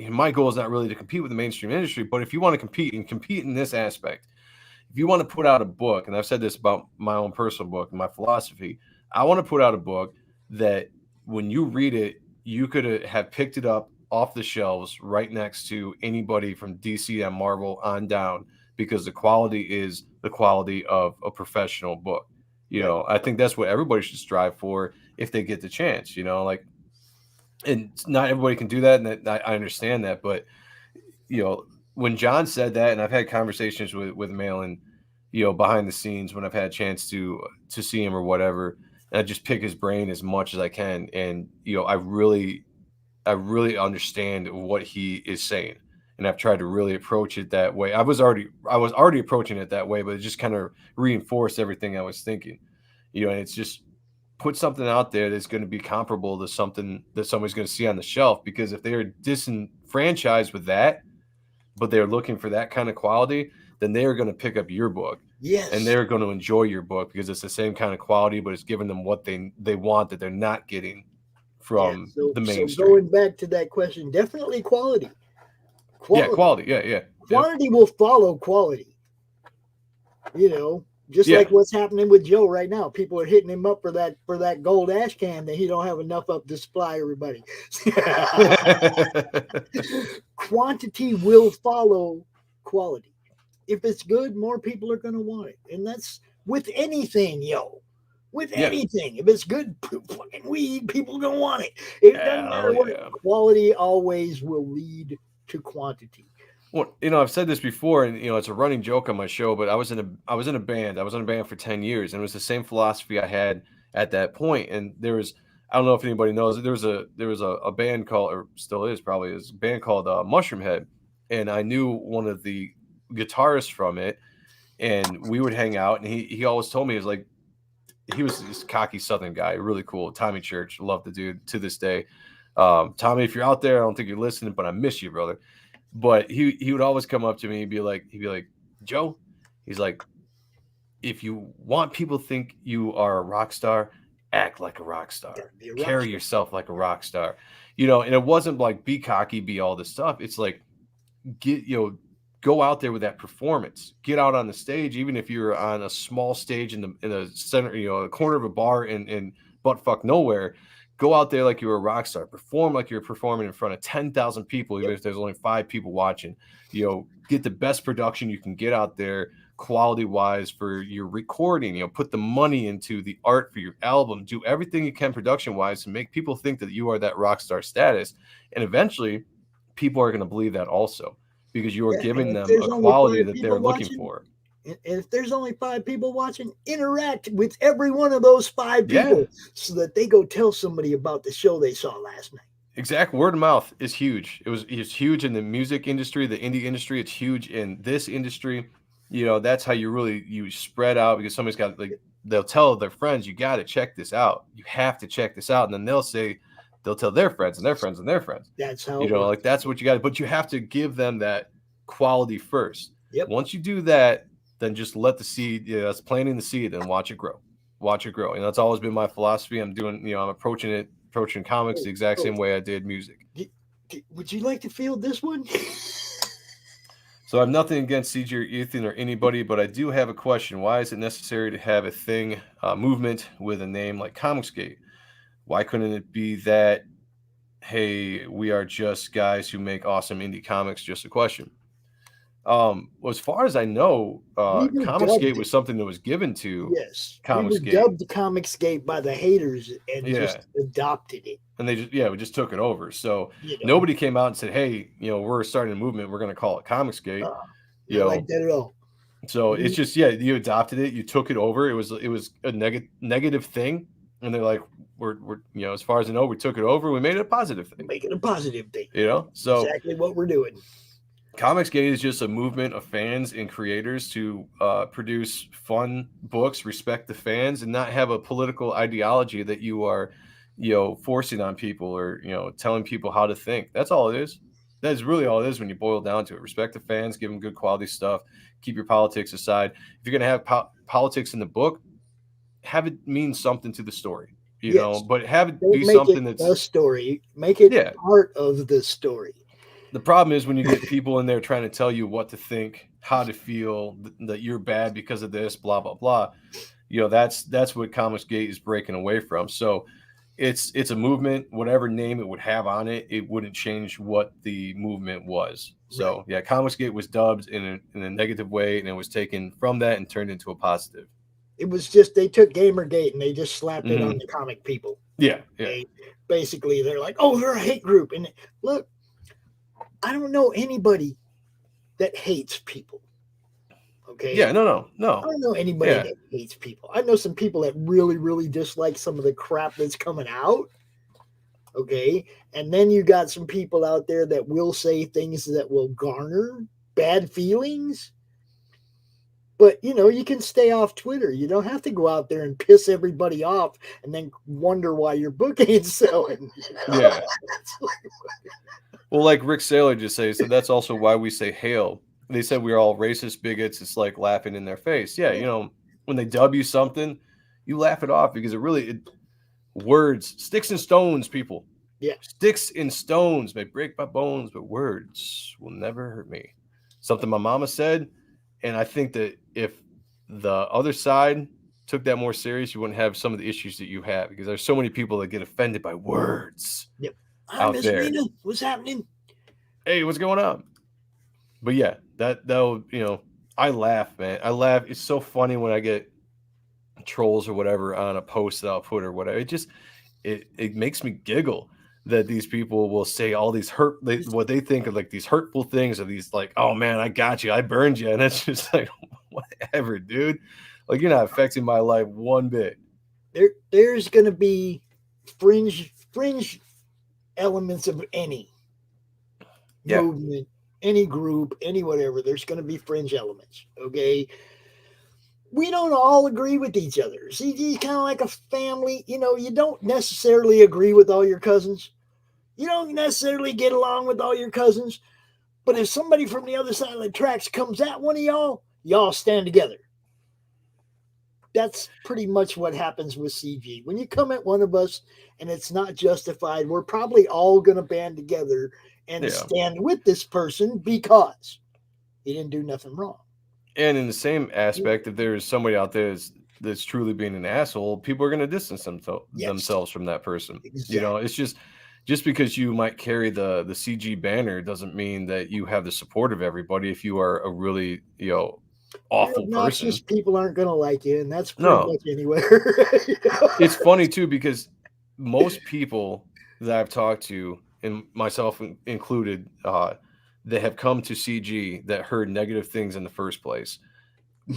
my goal is not really to compete with the mainstream industry, but if you want to compete in this aspect, if you want to put out a book, and I've said this about my own personal book and my philosophy, I want to put out a book that when you read it, you could have picked it up off the shelves right next to anybody from DC and Marvel on down, because the quality is the quality of a professional book. I think that's what everybody should strive for if they get the chance, and not everybody can do that. And I understand that, but when John said that, and I've had conversations with Malin, behind the scenes when I've had a chance to see him or whatever, and I just pick his brain as much as I can, and I really understand what he is saying, and I've tried to really approach it that way. I was already approaching it that way, but it just kind of reinforced everything I was thinking. And it's just put something out there that's going to be comparable to something that somebody's going to see on the shelf. Because if they're disenfranchised with that, but they're looking for that kind of quality, then they are going to pick up your book. Yes. And they're going to enjoy your book because it's the same kind of quality, but it's giving them what they want that they're not getting from the mainstream. So going back to that question, definitely quality. Yeah, quality. Yeah. Quantity will follow quality. Just like what's happening with Joe right now. People are hitting him up for that gold ash can that he don't have enough of to supply everybody. Quantity will follow quality. If it's good, more people are going to want it. And that's with anything, With anything. If it's good fucking weed, people are going to want it. It doesn't matter what. Quality always will lead to quantity. Well, I've said this before, and it's a running joke on my show, but I was in a band. I was in a band for 10 years, and it was the same philosophy I had at that point. And I don't know if anybody knows, there was a band called, or still is probably, is a band called Mushroom Head, and I knew one of the guitarists from it, and we would hang out, and he always told me, he was this cocky Southern guy, really cool. Tommy Church, love the dude to this day. Tommy, if you're out there, I don't think you're listening, but I miss you, brother. But he would always come up to me and be like, Joe, he's like, if you want people to think you are a rock star, act like a rock star. Carry yourself like a rock star. And it wasn't like be cocky, be all this stuff. It's like go out there with that performance. Get out on the stage, even if you're on a small stage in the center, a corner of a bar in buttfuck nowhere. Go out there like you're a rock star. Perform like you're performing in front of 10,000 people, even if there's only 5 people watching. Get the best production you can get out there, quality-wise, for your recording. Put the money into the art for your album. Do everything you can production-wise to make people think that you are that rock star status. And eventually, people are going to believe that also, because you are giving them a quality that they're looking for. And if there's only 5 people watching, interact with every one of those 5 people so that they go tell somebody about the show they saw last night. Exact. Word of mouth is huge. It's huge in the music industry, the indie industry. It's huge in this industry. That's how you spread out, because somebody's got, they'll tell their friends, you got to check this out. You have to check this out. And then they'll tell their friends and their friends and their friends. That's how, that's what you got. But you have to give them that quality first. Yep. Once you do that, then just let the seed, that's planting the seed, and watch it grow. And that's always been my philosophy. I'm approaching comics the exact same way I did music. Would you like to field this one? So I have nothing against CJ or Ethan or anybody, but I do have a question. Why is it necessary to have a movement with a name like Comicsgate? Why couldn't it be that, hey, we are just guys who make awesome indie comics? Just a question. As far as I know, Comicsgate was something that was given to Comicsgate. We were dubbed Comicsgate by the haters and just adopted it. And they we just took it over. So nobody came out and said, hey, we're starting a movement. We're going to call it Comicsgate. Not like that at all. So it's just, you adopted it. You took it over. It was a negative thing. And they're like, we're as far as I know, we took it over. We made it a positive thing. Make it a positive thing. So exactly what we're doing. Comicsgate is just a movement of fans and creators to produce fun books, respect the fans, and not have a political ideology that you are, forcing on people or, telling people how to think. That's all it is. That is really all it is when you boil down to it. Respect the fans, give them good quality stuff, keep your politics aside. If you're going to have politics in the book, have it mean something to the story, but have it be something that's a story. Make it part of the story. The problem is when you get people in there trying to tell you what to think, how to feel, that you're bad because of this, blah, blah, blah. That's what Comicsgate is breaking away from. So it's a movement, whatever name it would have on it, it wouldn't change what the movement was. So Comicsgate was dubbed in a negative way, and it was taken from that and turned into a positive. It was just, they took Gamergate and they just slapped it on the comic people. Yeah. Basically, they're like, oh, they're a hate group. And look, I don't know anybody that hates people. Okay. Yeah, no, I don't know anybody yeah, that hates people. I know some people that really, really dislike some of the crap that's coming out. Okay. And then you got some people out there that will say things that will garner bad feelings. But you can stay off Twitter. You don't have to go out there and piss everybody off and then wonder why your book ain't selling. yeah. Well, like Rick Saylor just said, so that's also why we say hail. They said we're all racist bigots. It's like laughing in their face. Yeah, when they dub you something, you laugh it off because words, sticks and stones, people. Yeah. Sticks and stones may break my bones, but words will never hurt me. Something my mama said. And I think that if the other side took that more serious, you wouldn't have some of the issues that you have because there's so many people that get offended by words Yep. Hi, out Miss there. Rena. What's happening? Hey, what's going on? But yeah, I laugh, man. I laugh. It's so funny when I get trolls or whatever on a post that I'll put or whatever. It makes me giggle that these people will say all these what they think of like these hurtful things or these like, oh man, I got you, I burned you, and it's just like whatever, dude. Like you're not affecting my life one bit. There's gonna be fringe elements of any Yeah, movement, any group, any whatever. There's gonna be fringe elements. Okay. We don't all agree with each other. CG is kind of like a family. You don't necessarily agree with all your cousins. You don't necessarily get along with all your cousins. But if somebody from the other side of the tracks comes at one of y'all stand together. That's pretty much what happens with CG. When you come at one of us and it's not justified, we're probably all going to band together and stand with this person because he didn't do nothing wrong. And in the same aspect, if there's somebody out there that's truly being an asshole, people are going to distance themselves from that person. Exactly. It's just because you might carry the CG banner doesn't mean that you have the support of everybody. If you are a really awful person, people aren't going to like you, and that's pretty no. much anywhere. It's funny too because most people that I've talked to, and myself included, that have come to CG that heard negative things in the first place,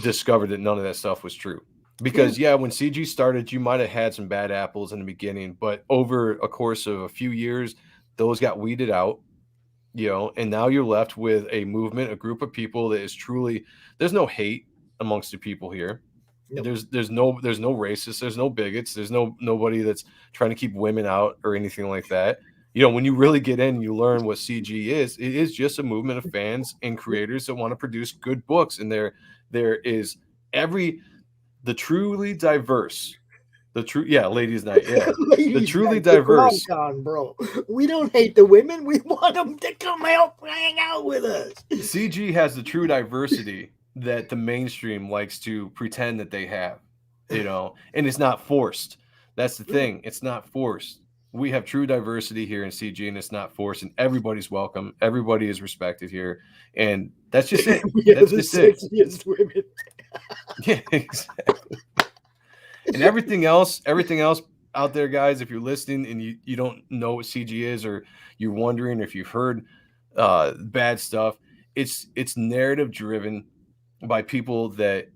discovered that none of that stuff was true. Because when CG started, you might have had some bad apples in the beginning, but over a course of a few years, those got weeded out, and now you're left with a movement, a group of people that is truly, there's no hate amongst the people here. Nope. There's no racists, there's no bigots, there's nobody that's trying to keep women out or anything like that. When you really get in, you learn what CG is. It is just a movement of fans and creators that want to produce good books, and there is the truly diverse, ladies' night, the truly diverse. On, bro. We don't hate the women. We want them to come help hang out with us. CG has the true diversity that the mainstream likes to pretend that they have, and it's not forced. That's the thing. It's not forced. We have true diversity here in CG, and it's not forced, and everybody's welcome. Everybody is respected here, and that's just it. That's just it. Women. Yeah, exactly. And everything else out there, guys, if you're listening and you don't know what CG is, or you're wondering if you've heard bad stuff, it's narrative driven by people that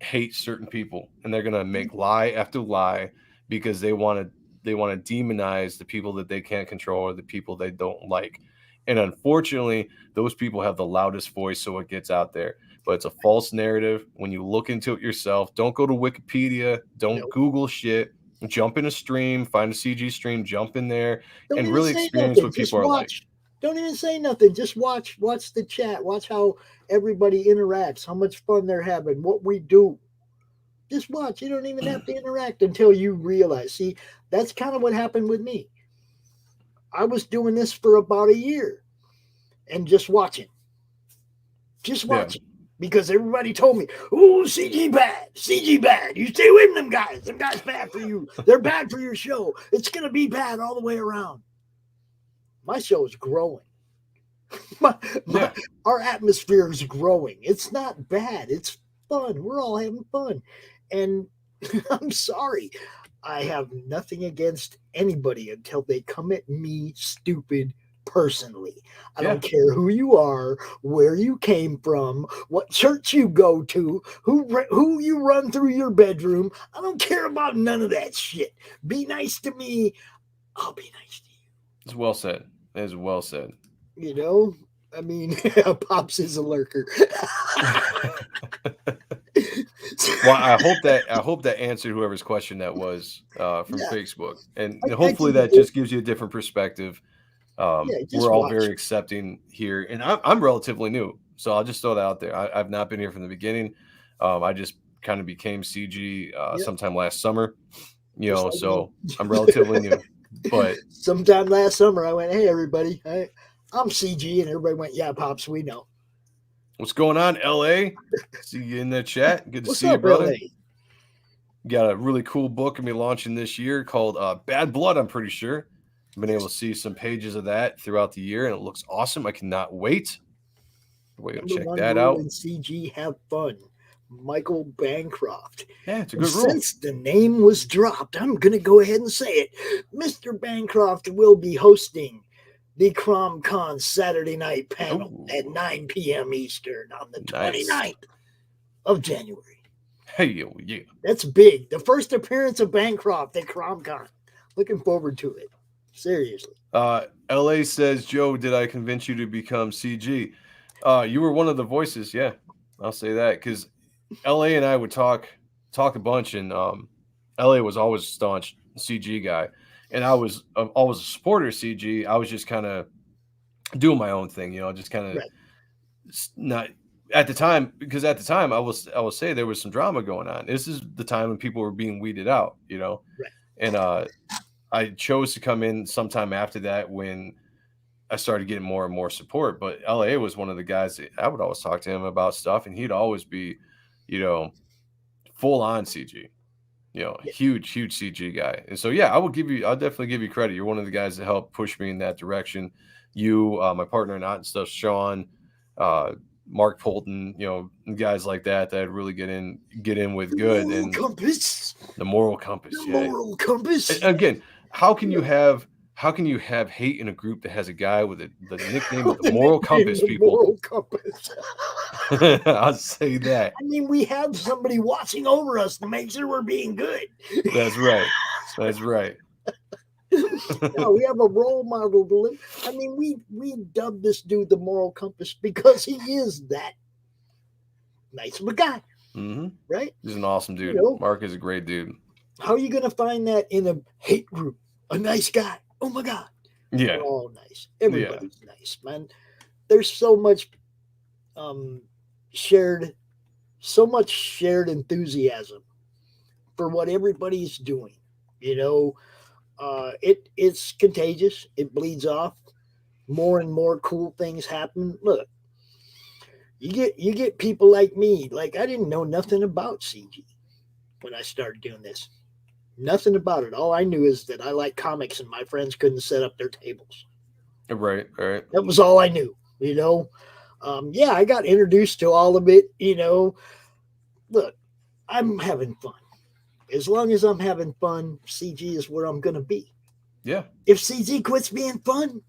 hate certain people, and they're gonna make lie after lie because they want to demonize the people that they can't control or the people they don't like. And unfortunately, those people have the loudest voice, so it gets out there. But it's a false narrative. When you look into it yourself, don't go to Wikipedia, don't Google shit. Jump in a stream, find a CG stream, jump in there, and really experience what people are like. Don't even say nothing. Just watch the chat. Watch how everybody interacts, how much fun they're having, what we do. Just watch. You don't even have to interact until you realize. See, that's kind of what happened with me. I was doing this for about a year and just watching. Because everybody told me, "Oh, CG bad. You stay away from them guys. Them guys bad for you. They're bad for your show. It's gonna be bad all the way around." My show is growing. Our atmosphere is growing. It's not bad. It's fun. We're all having fun, and I'm sorry. I have nothing against anybody until they come at me stupid personally. I Yeah. don't care who you are, where you came from, what church you go to, who you run through your bedroom. I don't care about none of that shit. Be nice to me. I'll be nice to It's well said. It is well said. you. You know, I mean, Pops is a lurker. Well, I hope that answered whoever's question that was from Yeah, Facebook, and I hopefully think it that did. just gives you a different perspective. Yeah, just We're all watch. very accepting here, and I'm relatively new, so I'll just throw that out there. I've not been here from the beginning. I just kind of became CG Yeah, sometime last summer, just like me. so I'm relatively new. But Sometime last summer, I went, "Hey, everybody, I'm CG," and everybody went, "Yeah, Pops, we know." what's going on, LA? See you in the chat. Good to What's see you, up, brother. LA? Got a really cool book gonna be launching this year called Bad Blood. I'm pretty sure. I've been able to see some pages of that throughout the year, and it looks awesome. I cannot wait. Wait, Number check one that rule out. in CG: have fun. Michael Bancroft. Yeah, it's a And good rule. since the name was dropped, I'm going to go ahead and say it. Mr. Bancroft will be hosting the CromCon Saturday night panel Ooh, at 9 p.m. Eastern on the nice. 29th of January. Hey, yo, yeah. That's big. The first appearance of Bancroft at CromCon. Looking forward to it. Seriously. LA says, Joe, did I convince you to become CG? You were one of the voices. Yeah, I'll say that because LA and I would talk a bunch, and LA was always a staunch CG guy, and I was always a supporter of CG. I was just kind of doing my own thing, just kind of Right. not at the time, because at the time I will say there was some drama going on. This is the time when people were being weeded out, Right. and I chose to come in sometime after that when I started getting more and more support. But LA was one of the guys that I would always talk to him about stuff, and he'd always be, you know, full on CG. Yeah. Huge CG guy. And so, yeah, I'll definitely give you credit. You're one of the guys that helped push me in that direction. You, my partner in Art and stuff, Sean, uh, Mark Polton, guys like that I'd really get in with good. Moral And compass. the moral compass. The Yeah. moral compass. Again, how can you have hate in a group that has a guy with the nickname of the moral compass, The people? moral compass. I'll say that. I mean, we have somebody watching over us to make sure we're being good. That's right. That's right. No, we have a role model to live. I mean, we dubbed this dude the moral compass because he is that nice of a guy, Mm-hmm. right? He's an awesome dude. You know, Mark is a great dude. how are you going to find that in a hate group? A nice guy. Oh my God. Yeah. They're all nice. Everybody's nice, man. There's so much shared enthusiasm for what everybody's doing. You know, it's contagious. It bleeds off. More and more cool things happen. Look, you get people like me. Like I didn't know nothing about CG when I started doing this. Nothing about it. All I knew is that I like comics and my friends couldn't set up their tables. Right. That was all I knew, Yeah, I got introduced to all of it, Look, I'm having fun. As long as I'm having fun, CG is where I'm going to be. Yeah. If CG quits being fun,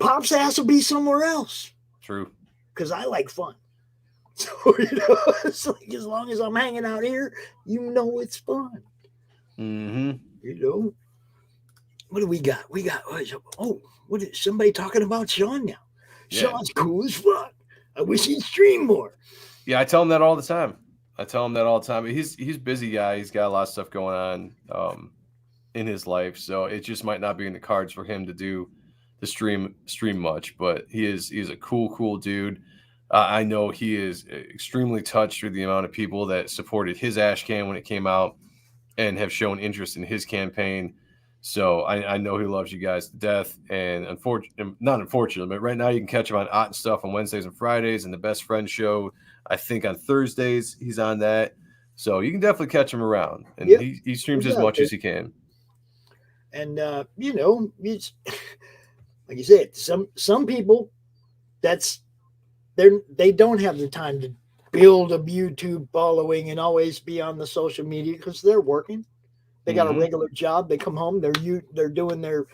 Pop's ass will be somewhere else. True. Because I like fun. So, it's like as long as I'm hanging out here, it's fun. Mm-hmm. What do we got? What is somebody talking about Sean now? Yeah. Sean's cool as fuck. I wish he'd stream more. Yeah, I tell him that all the time. He's a busy guy. He's got a lot of stuff going on in his life, so it just might not be in the cards for him to do the stream much. But he's a cool dude. I know he is extremely touched with the amount of people that supported his ash can when it came out and have shown interest in his campaign. So I know he loves you guys to death. And not unfortunately, but right now you can catch him on Ott and Stuff on Wednesdays and Fridays, and the Best Friend Show, I think, on Thursdays. He's on that. So you can definitely catch him around. And Yep. he streams as much as he can. And it's like you said, some people they don't have the time to build a YouTube following and always be on the social media because they're working. They got a regular job. They come home. They're doing their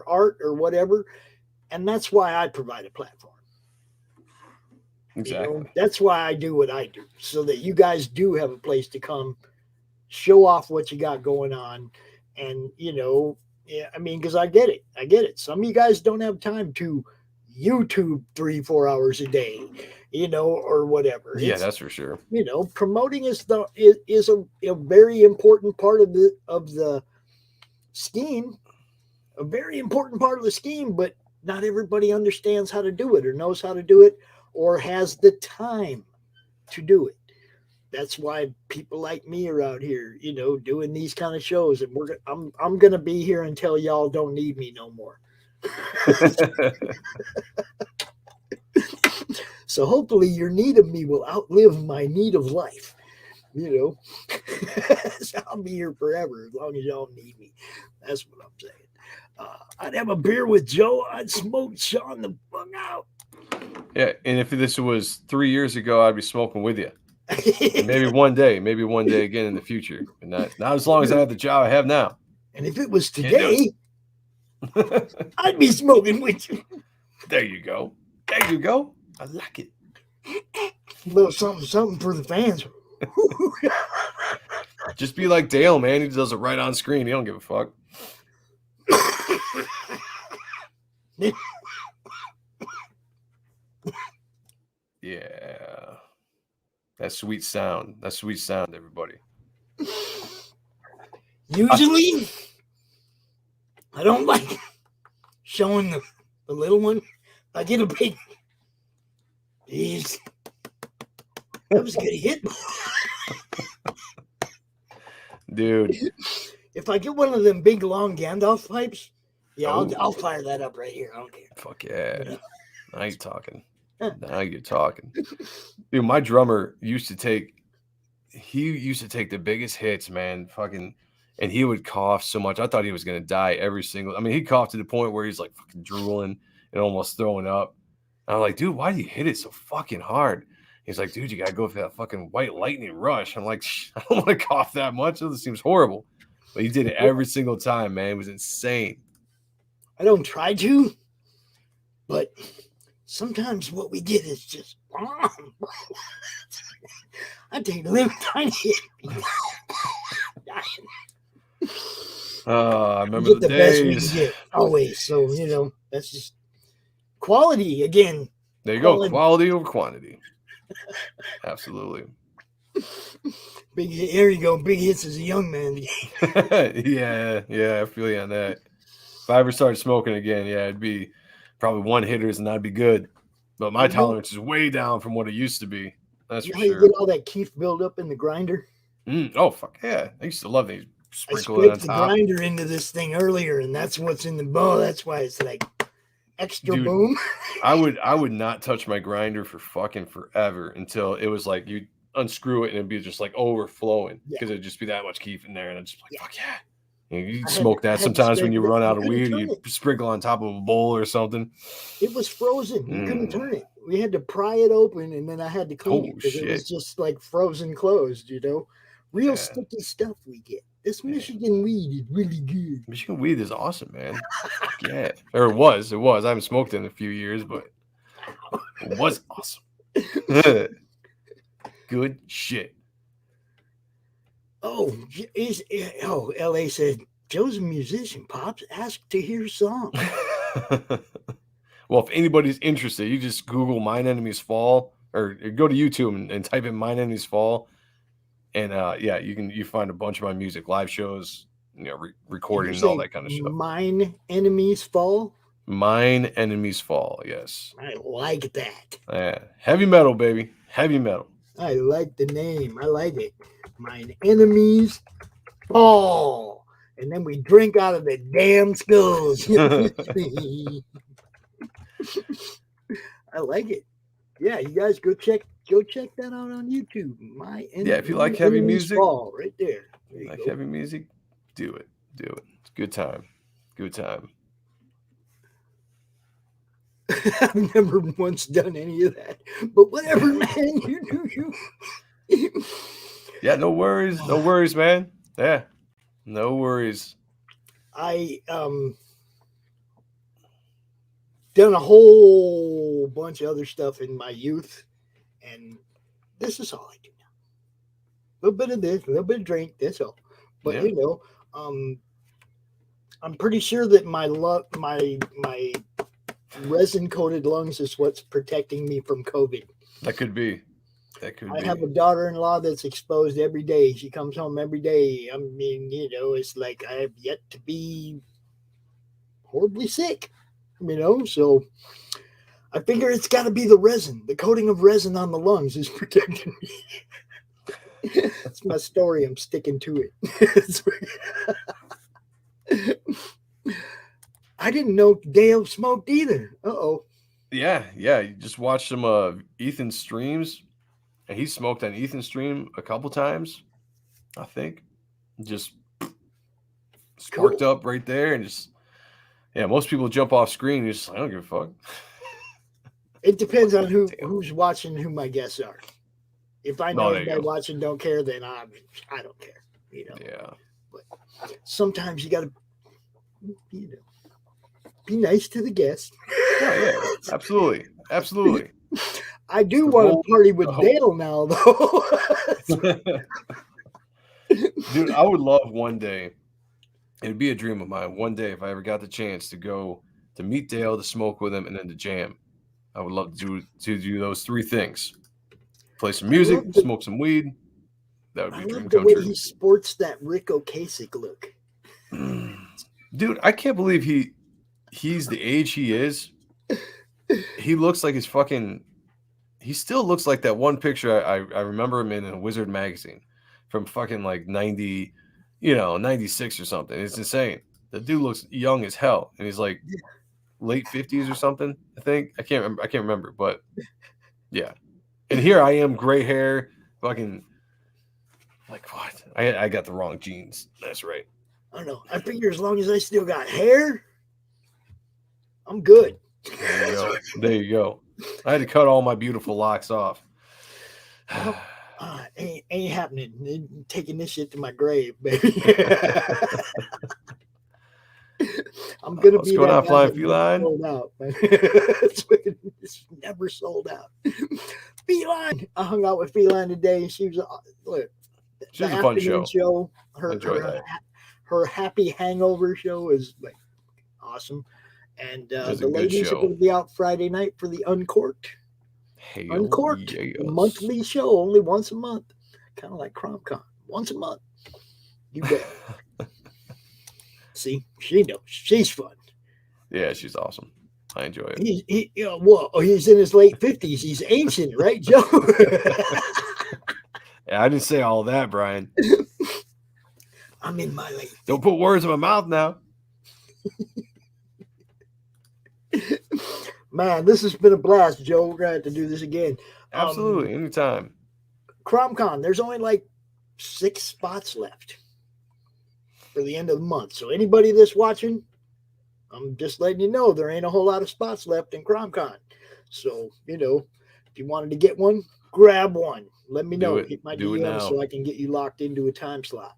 art or whatever. And that's why I provide a platform. Exactly. You know, that's why I do what I do, so that you guys do have a place to come, show off what you got going on, and yeah, I mean, because I get it. Some of you guys don't have time to YouTube 3-4 hours a day, or whatever. Yeah, that's for sure. Promoting is a very important part of the scheme, a very important part of the scheme, but not everybody understands how to do it or knows how to do it or has the time to do it. That's why people like me are out here, doing these kind of shows, and I'm gonna be here until y'all don't need me no more. So hopefully your need of me will outlive my need of life. So I'll be here forever as long as y'all need me. That's what I'm saying. I'd have a beer with Joe. I'd smoke Sean the fuck out. Yeah, and if this was 3 years ago, I'd be smoking with you. And maybe one day again in the future, and not as long as I have the job I have now. And if it was today, I'd be smoking with you. There you go. I like it. A little something for the fans. Just be like Dale, man. He does it right on screen. He don't give a fuck. Yeah. That sweet sound, everybody. Usually, I don't like showing the little one. I get a big. Jeez. That was a good hit. Dude. If I get one of them big, long Gandalf pipes, yeah, I'll fire that up right here. I don't care. Fuck yeah. Now you're talking. Dude, my drummer used to take the biggest hits, man. Fucking, and he would cough so much. I thought he was gonna die every single. I mean, he coughed to the point where he's like fucking drooling and almost throwing up. And I'm like, dude, why do you hit it so fucking hard? He's like, dude, you gotta go for that fucking white lightning rush. I'm like, I don't want to cough that much. This seems horrible. But he did it every single time, man. It was insane. I don't try to, but sometimes what we get is just I take a little tiny hit. I remember the days. Best we can get always. So that's just quality again. There you go, quality over quantity. Absolutely. There you go. Big hits as a young man. yeah, I feel you on that. If I ever started smoking again, yeah, it'd be probably one hitters and I'd be good. But my tolerance is way down from what it used to be. That's for sure. You get all that keef build up in the grinder. Oh fuck yeah! I used to love these. I scraped the grinder into this thing earlier, and that's what's in the bowl. That's why it's like extra boom. I would not touch my grinder for fucking forever until it was like you unscrew it and it'd be just like overflowing because it'd just be that much keef in there, and I'd just be like, fuck yeah. You smoke that sometimes when you run out of weed, you sprinkle on top of a bowl or something. It was frozen. You couldn't turn it. We had to pry it open, and then I had to clean it because it was just like frozen closed, Real sticky stuff we get. This Michigan weed is really good. Michigan weed is awesome, man. Yeah. Or it was. I haven't smoked it in a few years, but it was awesome. Good shit. LA said, Joe's a musician, Pops. Ask to hear songs. Well, if anybody's interested, you just Google Mine Enemies Fall or go to YouTube and type in Mine Enemies Fall. And you find a bunch of my music, live shows, recordings, all that kind of stuff. Mine Enemies Fall? Mine Enemies Fall, yes. I like that. Yeah. Heavy metal, baby. Heavy metal. I like the name. I like it. Mine Enemies Fall. And then we drink out of the damn skulls. I like it. Yeah, you guys go check that out on YouTube. If you like heavy music, Fall, right there. Like heavy music, do it. It's a good time. I've never once done any of that, but whatever, man. You do you. Yeah, no worries, man. Yeah, no worries. I done a whole bunch of other stuff in my youth, and this is all I do now. A little bit of this, a little bit of drink, that's all. But Yeah. you know, I'm pretty sure that my resin coated lungs is what's protecting me from COVID. That could be. That could I be. have a daughter-in-law that's exposed every day. She comes home every day. I mean, you know, it's like I have yet to be horribly sick, you know, so I figure it's got to be the resin. The coating of resin on the lungs is protecting me. That's my story. I'm sticking to it. I didn't know Dale smoked either. Uh-oh. Yeah. You just watched some Ethan streams, and he smoked on Ethan's stream a couple times, I think. Just sparked up right there, and just most people jump off screen. And just I don't give a fuck. It depends on who's watching, who my guests are. If I know anybody watching don't care, then I don't care. You know. Yeah. But sometimes you got to, you know, be nice to the guests. Yeah, absolutely. I do want to party with Dale now, though. Dude, I would love one day. It'd be a dream of mine. One day, if I ever got the chance to go to meet Dale, to smoke with him, and then to jam, I would love to do those three things: play some music, smoke some weed. That would be a dream come true. He sports that Rick Ocasek look. Dude, I can't believe he's the age he is. He looks like he still looks like that one picture I remember him in a Wizard magazine from fucking like 90, 96 or something. It's insane. The dude looks young as hell, and he's like late 50s or something, I think. I can't remember, but yeah. And here I am, gray hair, fucking like what? I got the wrong genes. That's right. I don't know. I figure as long as I still got hair, I'm good. There you go. I had to cut all my beautiful locks off. Ain't happening. Taking this shit to my grave, baby. I'm gonna be going that on, guy Flying Feline? sold out, man. It's never sold out. Feline. I hung out with Feline today, and she was look. She was a fun show. Her happy hangover show is like awesome, and the ladies are going to be out Friday night for the Uncorked. Uncorked, monthly show, only once a month, kind of like CromCon, once a month. You bet. See, she knows she's fun. Yeah, she's awesome. I enjoy it. He's in his late 50s. He's ancient, right, Joe? Yeah, I didn't say all that, Brian. I'm in my late 50s. Don't put words in my mouth now. Man, this has been a blast, Joe. We're going to have to do this again. Absolutely, anytime. CromCon, there's only like 6 spots left for the end of the month. So anybody that's watching, I'm just letting you know there ain't a whole lot of spots left in CromCon. So, if you wanted to get one, grab one. Let me know. Hit my DM so I can get you locked into a time slot.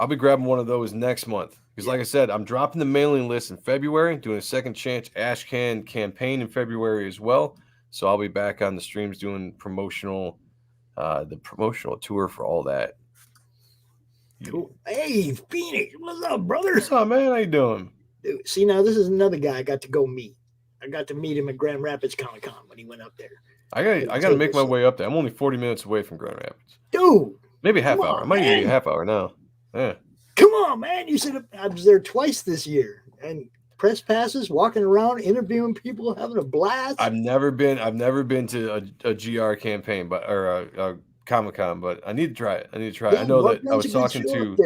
I'll be grabbing one of those next month. Because like I said, I'm dropping the mailing list in February, doing a Second Chance Ashcan campaign in February as well. So I'll be back on the streams doing the promotional tour for all that. Cool. Hey, Phoenix, what's up, brother? What's up, man? How you doing? Dude, see, now this is another guy I got to go meet. I got to meet him at Grand Rapids Comic-Con when he went up there. I got to make my way up there. I'm only 40 minutes away from Grand Rapids. Dude. Maybe a half hour. I might even be a half hour now. Yeah. Come on, man. You said I was there twice this year. And press passes, walking around, interviewing people, having a blast. I've never been to a GR campaign, or a Comic-Con, but I need to try it. I know that I was talking to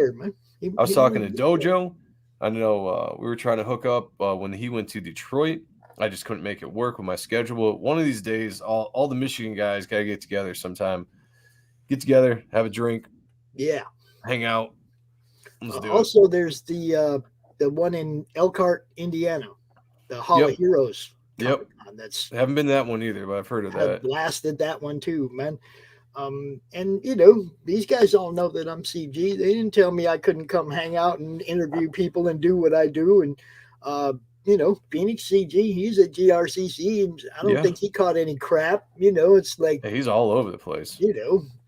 Dojo. I know we were trying to hook up when he went to Detroit. I just couldn't make it work with my schedule. One of these days, all the Michigan guys got to get together sometime. Get together, have a drink. Yeah. Hang out. Also, there's the one in Elkhart, Indiana, the Hall of Heroes. Yep. I haven't been to that one either, but I've heard of that. I blasted that one too, man. And these guys all know that I'm CG. They didn't tell me I couldn't come hang out and interview people and do what I do. And Phoenix CG, he's at GRCC, and I don't think he caught any crap. It's like, he's all over the place.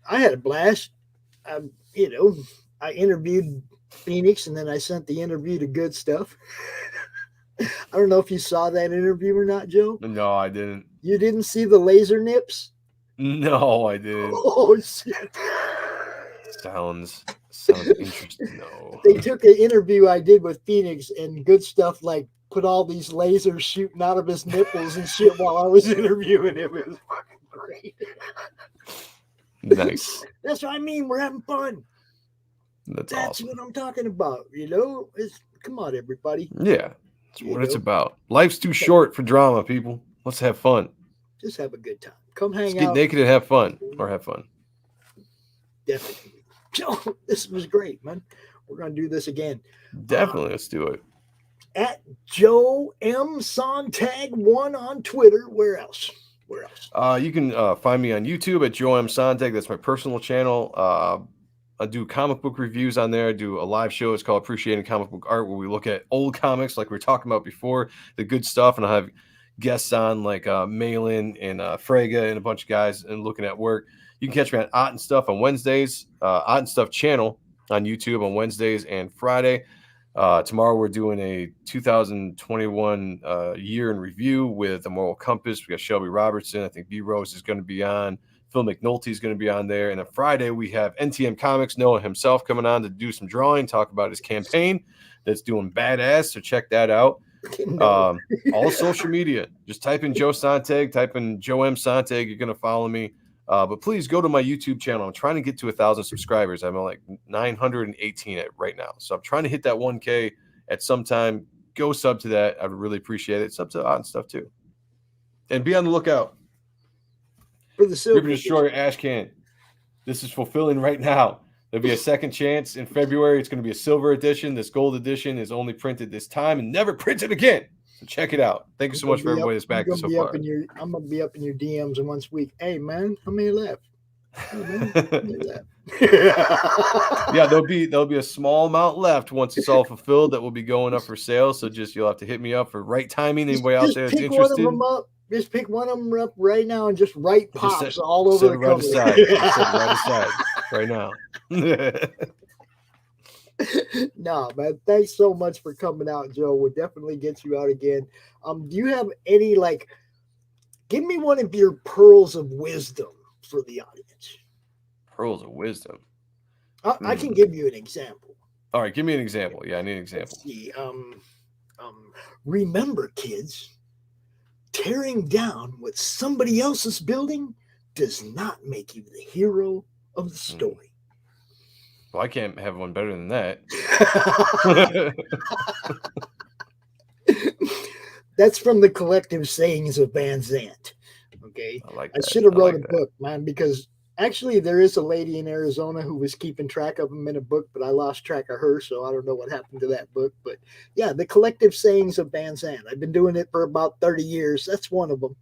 I had a blast. I interviewed Phoenix, and then I sent the interview to Good Stuff. I don't know if you saw that interview or not, Joe. No, I didn't. You didn't see the laser nips? No, I didn't. Oh, shit. Sounds interesting. No. They took an interview I did with Phoenix, and Good Stuff like put all these lasers shooting out of his nipples and shit while I was interviewing him. It was fucking great. Nice. That's what I mean. We're having fun. That's awesome. What I'm talking about. Come on, everybody. Yeah, that's what it's about. Life's too short for drama, people. Let's have fun. Just have a good time. Come hang Let's get out. naked and have fun, or have fun. Definitely. Joe, this was great, man. We're gonna do this again. Definitely, let's do it. At Joe M. Sonntag 1 on Twitter. Where else? You can find me on YouTube at Joe M. Sonntag. That's my personal channel. I do comic book reviews on there. I do a live show. It's called Appreciating Comic Book Art, where we look at old comics like we were talking about before, the good stuff, and I have guests on like Malin and Frega and a bunch of guys and looking at work. You can catch me on Ott and Stuff on Wednesdays, Ott and Stuff channel on YouTube on Wednesdays and Friday. Tomorrow we're doing a 2021 year in review with the Moral Compass. We got Shelby Robertson. I think B Rose is going to be on. Phil McNulty is going to be on there. And on Friday we have NTM Comics, Noah himself, coming on to do some drawing, talk about his campaign that's doing badass. So check that out. All social media. Just type in Joe Sonntag, type in Joe M. Sonntag. You're going to follow me. But please go to my YouTube channel. I'm trying to get to 1,000 subscribers. I'm like 918 right now. So I'm trying to hit that 1K at some time. Go sub to that. I would really appreciate it. Sub to Ott and Stuff too. And be on the lookout for the Silver Rip and Destroyer Ash Can. This is fulfilling right now. There'll be a second chance in February. It's going to be a silver edition. This gold edition is only printed this time and never printed again. So check it out. Thank you so much for everybody that's back so far. I'm gonna be up in your DMs in 1 week. Hey man, how many left? Yeah, there'll be a small amount left once it's all fulfilled that will be going up for sale. So you'll have to hit me up for right timing. Anybody out there that's interested? Just pick one of them up right now and just write pops all over the cover. Right aside right now. No, man. Thanks so much for coming out, Joe. We'll definitely get you out again. Do you have any give me one of your pearls of wisdom for the audience? Pearls of wisdom. I can give you an example. All right, give me an example. Yeah, I need an example. Let's see. Remember, kids, tearing down what somebody else is building does not make you the hero of the story. Well, I can't have one better than that. That's from the collective sayings of Van Zandt. Okay. I should have wrote a book, man, because actually there is a lady in Arizona who was keeping track of them in a book, but I lost track of her, so I don't know what happened to that book. But yeah, the collective sayings of Van Zandt. I've been doing it for about 30 years. That's one of them.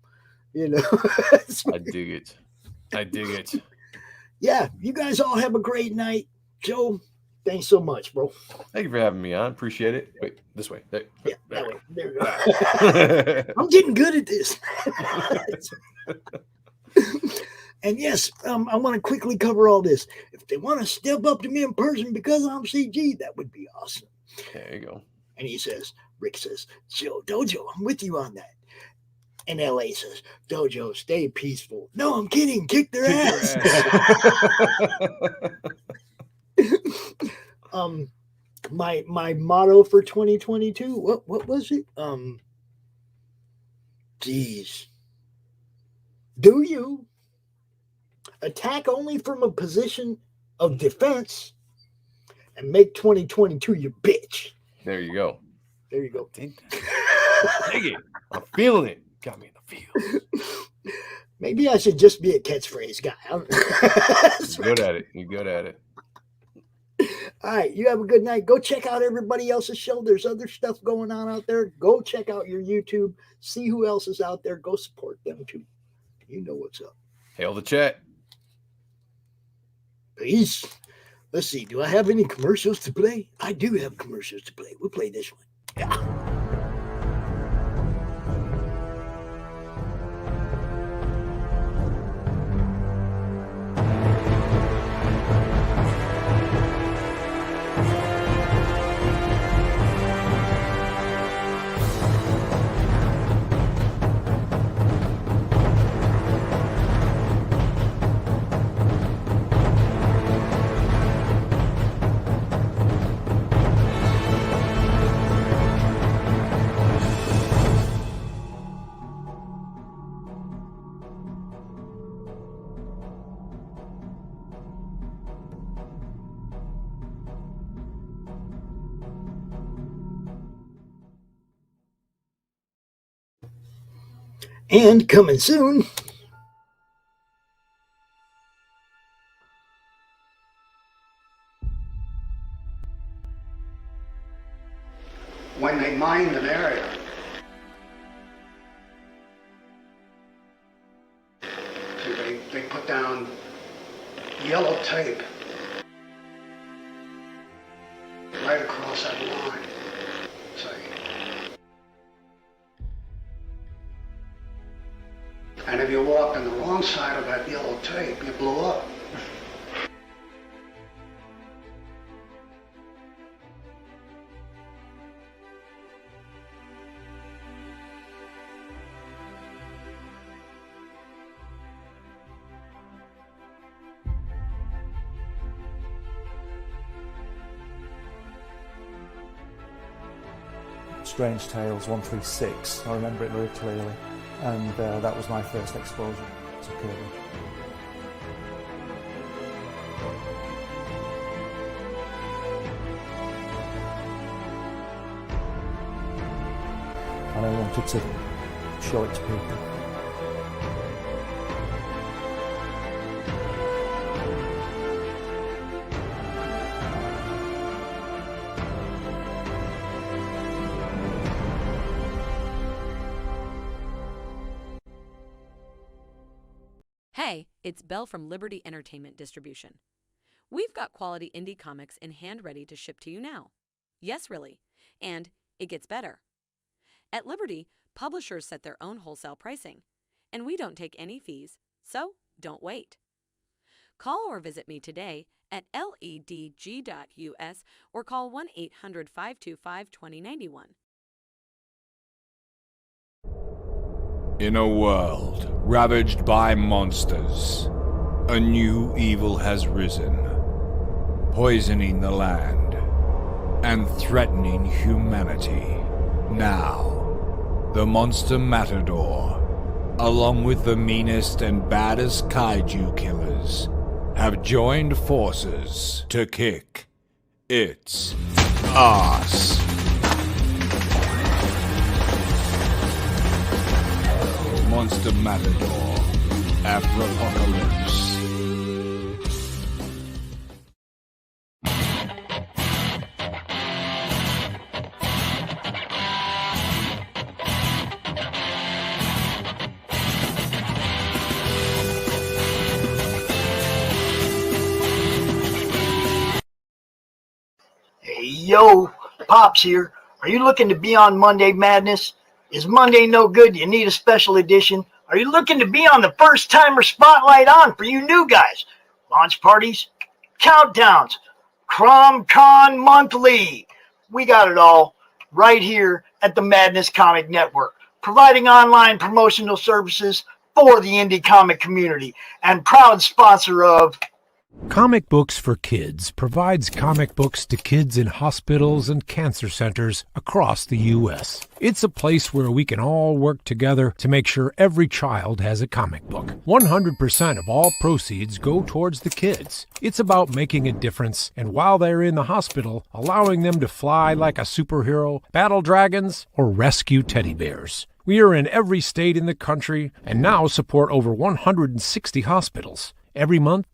I dig it. Yeah, you guys all have a great night. Joe, thanks so much, bro. Thank you for having me on. Appreciate it. Wait, this way. There way. There we go. I'm getting good at this. And yes, I want to quickly cover all this. If they want to step up to me in person because I'm CG, that would be awesome. There you go. And Rick says, Joe, Dojo, I'm with you on that. And LA says, Dojo, stay peaceful. No, I'm kidding. Kick their ass. My motto for 2022, what was it? Do you attack only from a position of defense and make 2022 your bitch? There you go. Dig it. I'm feeling it. Got me in the field. Maybe I should just be a catchphrase guy. You're good at it. All right, you have a good night. Go check out everybody else's show. There's other stuff going on out there. Go check out your YouTube. See who else is out there. Go support them too. You know what's up. Hail the chat. Peace. Let's see. Do I have any commercials to play? I do have commercials to play. We'll play this one. Yeah. And coming soon, when they mined an area, they put down yellow tape right across that line. And if you walked on the wrong side of that yellow tape, you blew up. Strange Tales 136, I remember it very clearly, and that was my first exposure to Kirby. And I wanted to show it to people. Hey, it's Belle from Liberty Entertainment Distribution. We've got quality indie comics in hand ready to ship to you now. Yes, really. And it gets better. At Liberty, publishers set their own wholesale pricing, and we don't take any fees, so don't wait. Call or visit me today at ledg.us or call 1-800-525-2091. In a world ravaged by monsters, a new evil has risen, poisoning the land and threatening humanity. Now, the Monster Matador, along with the meanest and baddest kaiju killers, have joined forces to kick its ass. Monster Matador, Afropocalypse. hey yo, Pops here. Are you looking to be on Monday Madness? Is Monday no good? You need a special edition? Are you looking to be on the first timer spotlight on for you new guys? Launch parties, countdowns, CromCon Monthly. We got it all right here at the Madness Comic Network, providing online promotional services for the indie comic community and proud sponsor of Comic Books for Kids provides comic books to kids in hospitals and cancer centers across the U.S. It's a place where we can all work together to make sure every child has a comic book. 100% of all proceeds go towards the kids. It's about making a difference, and while they're in the hospital, allowing them to fly like a superhero, battle dragons, or rescue teddy bears. We are in every state in the country and now support over 160 hospitals. Every month,